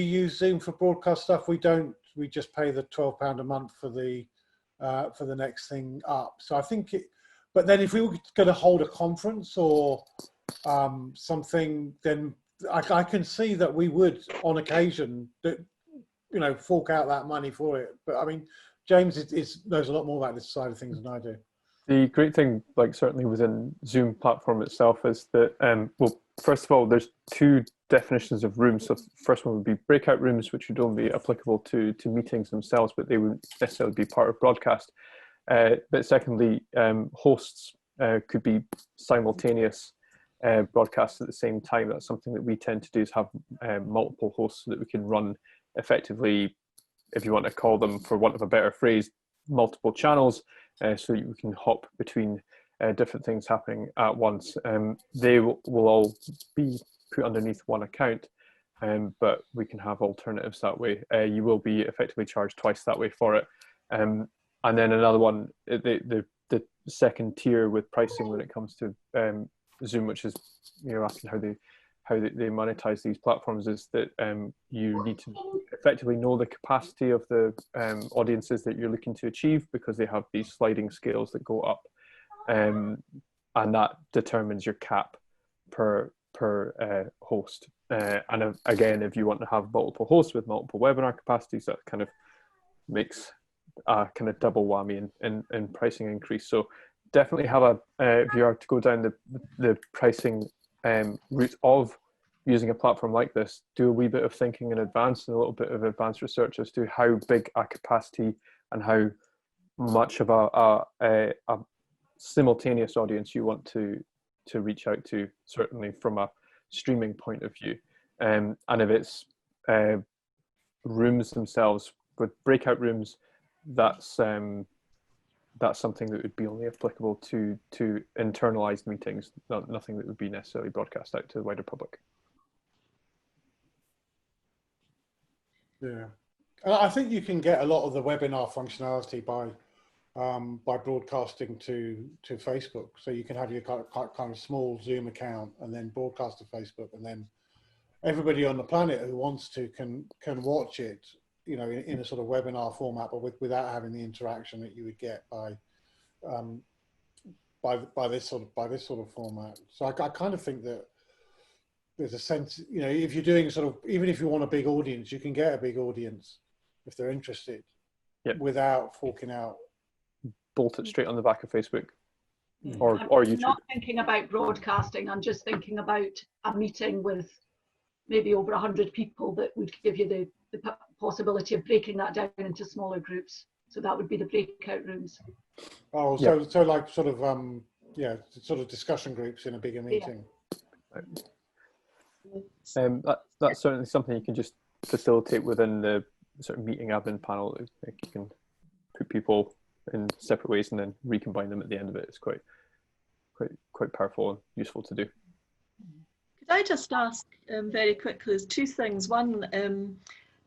use Zoom for broadcast stuff, we just pay the £12 a month for the next thing up. So I think but then if we were going to hold a conference or something, then I can see that we would, on occasion, you know, fork out that money for it. But I mean, James knows a lot more about this side of things than I do. The great thing, like certainly within Zoom platform itself, is that, well, first of all, there's two definitions of rooms. So the first one would be breakout rooms, which would only be applicable to meetings themselves, but they wouldn't necessarily be part of broadcast. But secondly, hosts could be simultaneous broadcasts at the same time. That's something that we tend to do, is have multiple hosts so that we can run effectively, if you want to call them, for want of a better phrase, multiple channels, so that we can hop between different things happening at once. They will all be put underneath one account, but we can have alternatives that way. You will be effectively charged twice that way for it. And then another one, the second tier with pricing when it comes to Zoom, which is, you're asking how they monetize these platforms, is that you need to effectively know the capacity of the audiences that you're looking to achieve, because they have these sliding scales that go up, and that determines your cap per host. And again, if you want to have multiple hosts with multiple webinar capacities, that kind of makes a kind of double whammy in pricing increase. So definitely have if you are to go down the pricing route of using a platform like this, do a wee bit of thinking in advance and a little bit of advanced research as to how big a capacity and how much of a simultaneous audience you want to reach out to, certainly from a streaming point of view. And if it's rooms themselves with breakout rooms, that's something that would be only applicable to internalized meetings, nothing that would be necessarily broadcast out to the wider public. Yeah, I think you can get a lot of the webinar functionality by broadcasting to Facebook. So you can have your kind of small Zoom account and then broadcast to Facebook, and then everybody on the planet who wants to can watch it, you know, in a sort of webinar format, but without having the interaction that you would get by this sort of format. So I kind of think that there's a sense, you know, if you're doing sort of, even if you want a big audience, you can get a big audience if they're interested, without forking out. Bolt it straight on the back of Facebook or YouTube. I'm not thinking about broadcasting. I'm just thinking about a meeting with maybe over 100 people that would give you the possibility of breaking that down into smaller groups. So that would be the breakout rooms. Oh, so like sort of yeah, sort of discussion groups in a bigger meeting. That's certainly something you can just facilitate within the sort of meeting admin panel. Like you can put people in separate ways and then recombine them at the end of it. It's quite powerful and useful to do. Could I just ask very quickly, there's two things. One,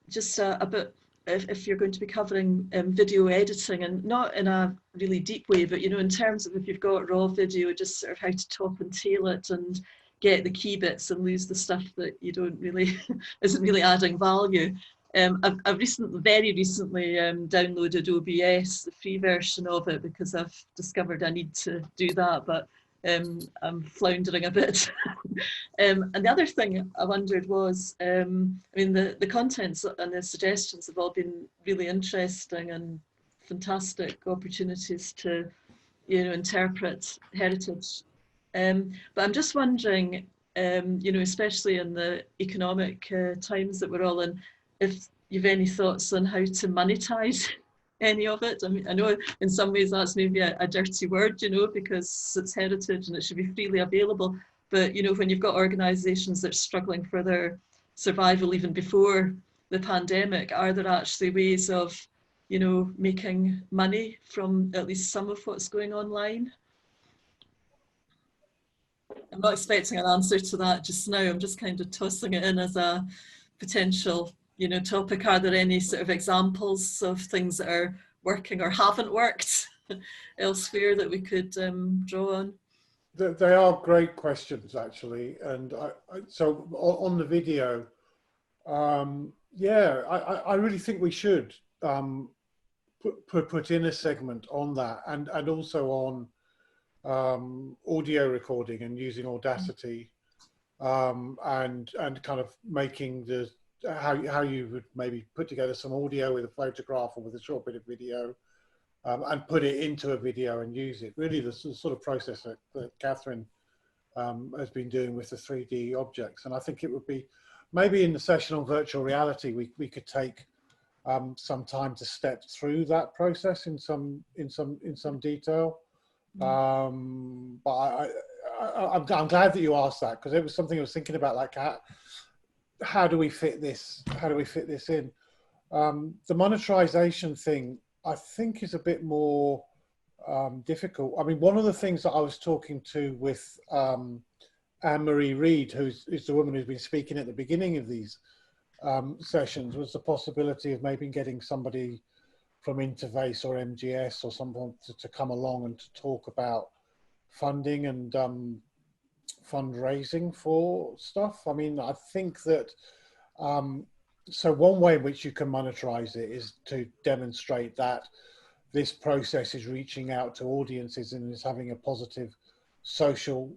just a bit, if you're going to be covering video editing, and not in a really deep way, but, you know, in terms of if you've got raw video, just sort of how to top and tail it and get the key bits and lose the stuff that you don't really, isn't really adding value. I've very recently downloaded OBS, the free version of it, because I've discovered I need to do that, but I'm floundering a bit. And the other thing I wondered was, I mean, the contents and the suggestions have all been really interesting and fantastic opportunities to, you know, interpret heritage. But I'm just wondering, you know, especially in the economic times that we're all in, if you've any thoughts on how to monetize any of it. I mean, I know in some ways that's maybe a dirty word, you know, because it's heritage and it should be freely available. But, you know, when you've got organisations that are struggling for their survival even before the pandemic, are there actually ways of, you know, making money from at least some of what's going online? I'm not expecting an answer to that just now. I'm just kind of tossing it in as a potential, you know, topic. Are there any sort of examples of things that are working or haven't worked elsewhere that we could draw on? They are great questions, actually. And so on the video, yeah, I really think we should put in a segment on that, and also on audio recording and using Audacity, and kind of making the how you would maybe put together some audio with a photograph or with a short bit of video, and put it into a video and use it. Really the sort of process that Catherine has been doing with the 3D objects. And I think it would be, maybe in the session on virtual reality, we could take some time to step through that process in some detail. But I'm glad that you asked that, because it was something I was thinking about, like how do we fit this? How do we fit this in? The monetization thing, I think, is a bit more difficult. I mean, one of the things that I was talking to with Anne-Marie Reid, is the woman who's been speaking at the beginning of these sessions, was the possibility of maybe getting somebody from Interface or MGS or someone to come along and to talk about funding and fundraising for stuff. I mean, I think that, so one way in which you can monetize it is to demonstrate that this process is reaching out to audiences and is having a positive social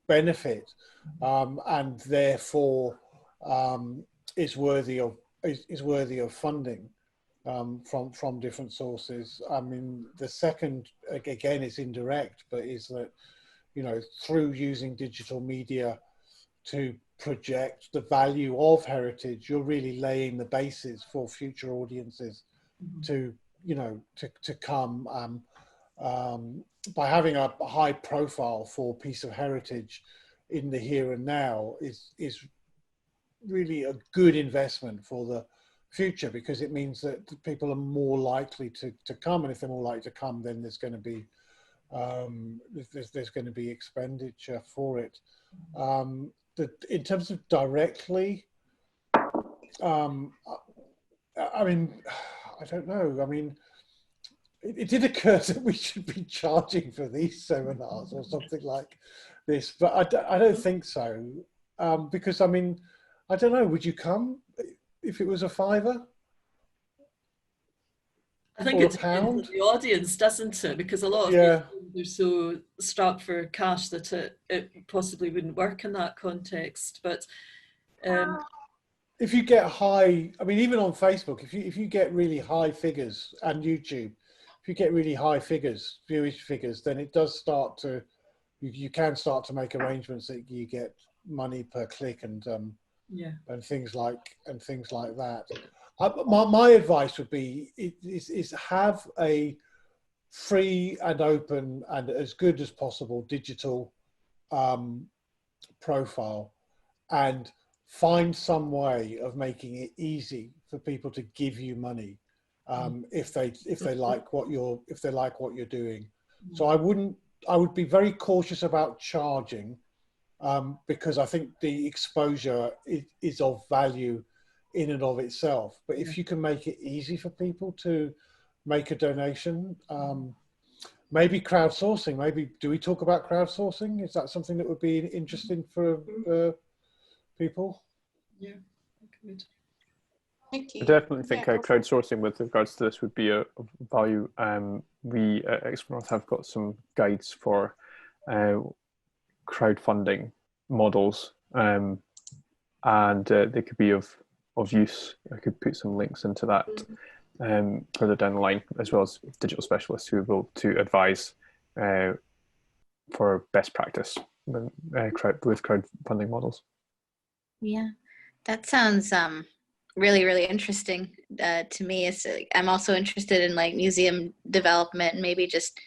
benefit, and therefore is worthy of funding from different sources. I mean, the second, again, is indirect, but is that, you know, through using digital media to project the value of heritage, you're really laying the basis for future audiences to, you know, to come. By having a high profile for a piece of heritage in the here and now is really a good investment for the future, because it means that people are more likely to come, and if they're more likely to come, then there's going to be there's going to be expenditure for it. In terms of directly, I mean, I don't know. I mean, it did occur that we should be charging for these seminars or something like this, but I don't think so, because I mean, I don't know, would you come if it was a $5? I think it depends on the audience, doesn't it? Because a lot of people are so strapped for cash that it possibly wouldn't work in that context. But if you get high, I mean, even on Facebook, if you get really high figures, and YouTube, if you get really high figures, viewage figures, then it does start to, you can start to make arrangements that you get money per click and things like that. My advice would be is have a free and open and as good as possible digital profile, and find some way of making it easy for people to give you money if they like what you're doing. So I would be very cautious about charging, because I think the exposure is of value in and of itself. But if you can make it easy for people to make a donation, maybe crowdsourcing. Maybe, do we talk about crowdsourcing? Is that something that would be interesting for people? Yeah, good. I definitely think crowdsourcing with regards to this would be a value. We at Expert North have got some guides for crowdfunding models, and they could be of use. I could put some links into that further down the line, as well as digital specialists who are able to advise for best practice with crowdfunding models. Yeah, that sounds really, really interesting to me. I'm also interested in like museum development, and maybe just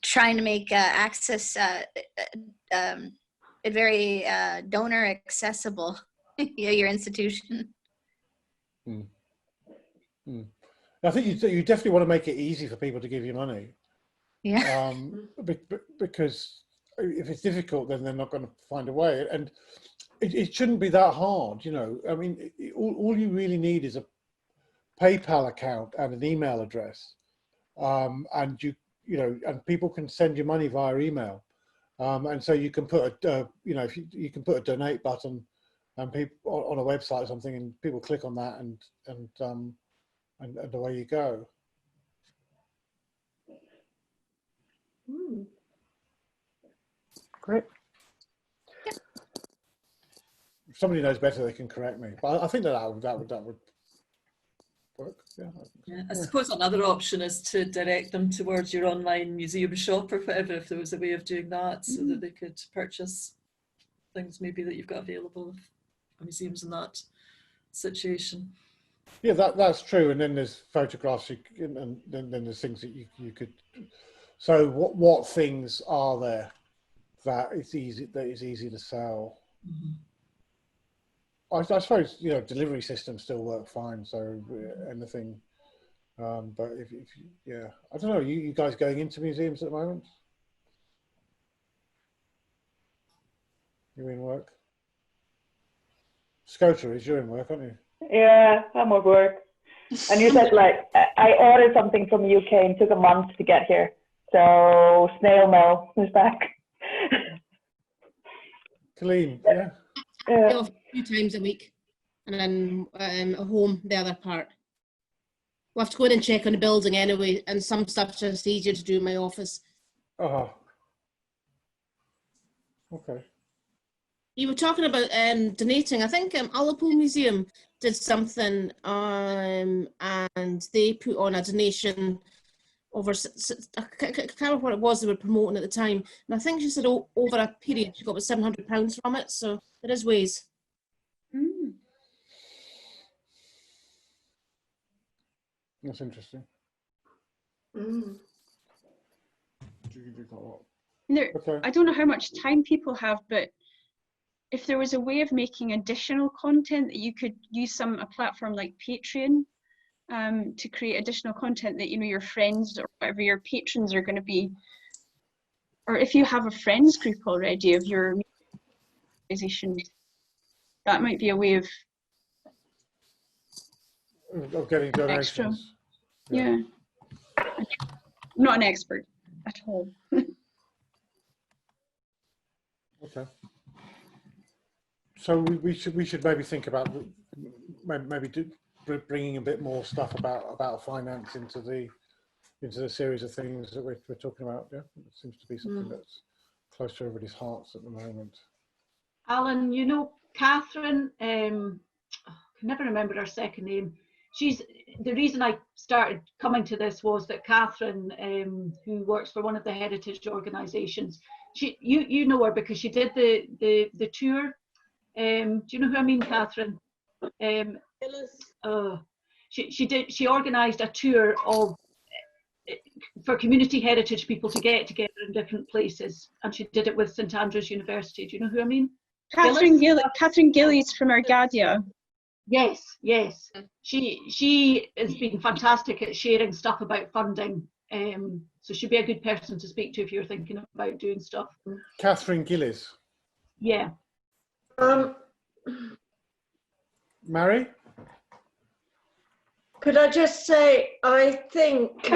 trying to make access very donor accessible. Your institution. I think you definitely want to make it easy for people to give you money. Yeah. Because if it's difficult, then they're not going to find a way. And it shouldn't be that hard, you know. I mean, all you really need is a PayPal account and an email address, and you know, and people can send you money via email, and so you can put you know, you can put a donate button and people on a website or something, and people click on that, and away you go. Great. If somebody knows better, they can correct me. But I think that would work. Yeah, I suppose another option is to direct them towards your online museum shop or whatever, if there was a way of doing that, so that they could purchase things maybe that you've got available for museums in that situation. Yeah, that's true. And then there's photographs, and then there's things that you could. So what things are there that is easy to sell? I suppose, you know, delivery systems still work fine. So anything, but if yeah, I don't know. You guys going into museums at the moment? You in work? Scoter, you're in work, aren't you? Yeah, I'm at work. And you said, like, I ordered something from the UK and took a month to get here. So snail mail is back. Clean, yeah. Off a few times a week, and then at home the other part. We'll have to go in and check on the building anyway, and some stuff's just easier to do in my office. Oh. Okay. You were talking about donating. I think Ullapool Museum did something, and they put on a donation over, I can't remember what it was they were promoting at the time, and I think she said over a period she got about £700 from it, so there is ways. That's interesting. Okay. I don't know how much time people have, but if there was a way of making additional content that you could use a platform like Patreon to create additional content that, you know, your friends or whatever your patrons are going to be, or if you have a friends group already of your organization, that might be a way of getting donations. Extra. Yeah. I'm not an expert at all. Okay. So we should maybe think about bringing a bit more stuff about finance into the series of things that we're talking about. Yeah, it seems to be something that's close to everybody's hearts at the moment. Alan, you know, Catherine, I can never remember her second name. She's the reason I started coming to this was that Catherine, who works for one of the heritage organisations, you know her because she did the tour. Do you know who I mean, Catherine? She organised a tour for community heritage people to get together in different places, and she did it with St Andrews University. Do you know who I mean? Catherine Gillies from Arcadia. Yes, yes. She has been fantastic at sharing stuff about funding. So she'd be a good person to speak to if you're thinking about doing stuff. Catherine Gillies. Yeah. Mary? Could I just say, I think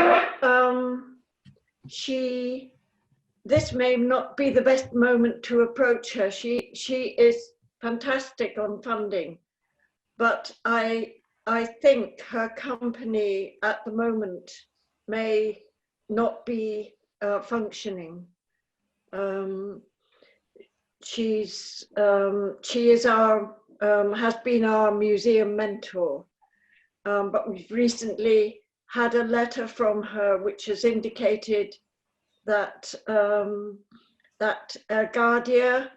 this may not be the best moment to approach her. She is fantastic on funding, but I think her company at the moment may not be functioning. She is has been our museum mentor, but we've recently had a letter from her which has indicated that Arcadia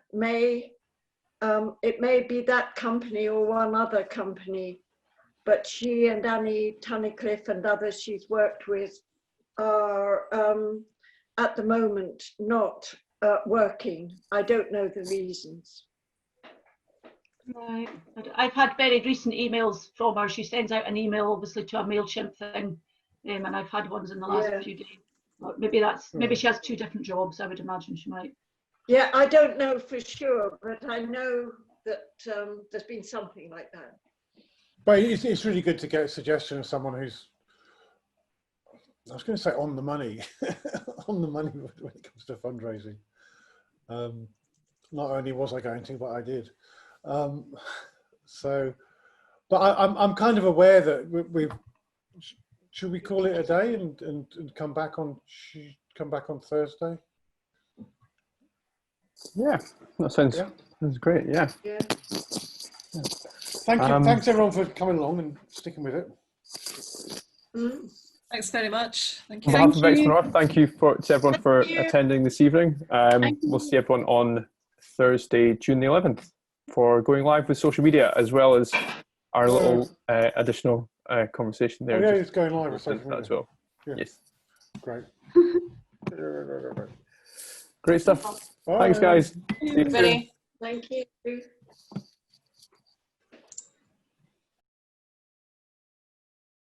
it may be that company or one other company, but she and Annie Tunnicliffe and others she's worked with are at the moment not working. I don't know the reasons. Right. I've had very recent emails from her. She sends out an email, obviously, to a MailChimp thing, and I've had ones in the last few days. Maybe she has two different jobs. I would imagine she might. Yeah, I don't know for sure, but I know that there's been something like that. But it's really good to get a suggestion of someone who's, I was going to say on the money, on the money when it comes to fundraising. Not only was I going to, but I did. But I'm kind of aware that should we call it a day and come back on Thursday? Yeah, that sounds great. Yeah. Thank you. Thanks everyone for coming along and sticking with it. Thanks very much. Thank you. On behalf of Exmoor, thank you to everyone for attending this evening. We'll see everyone on Thursday, June the 11th for going live with social media, as well as our little additional conversation there. Yeah, it's going live with social media as well. Yeah. Yes. Great. Great stuff. Thanks, guys. Everybody. Thank you.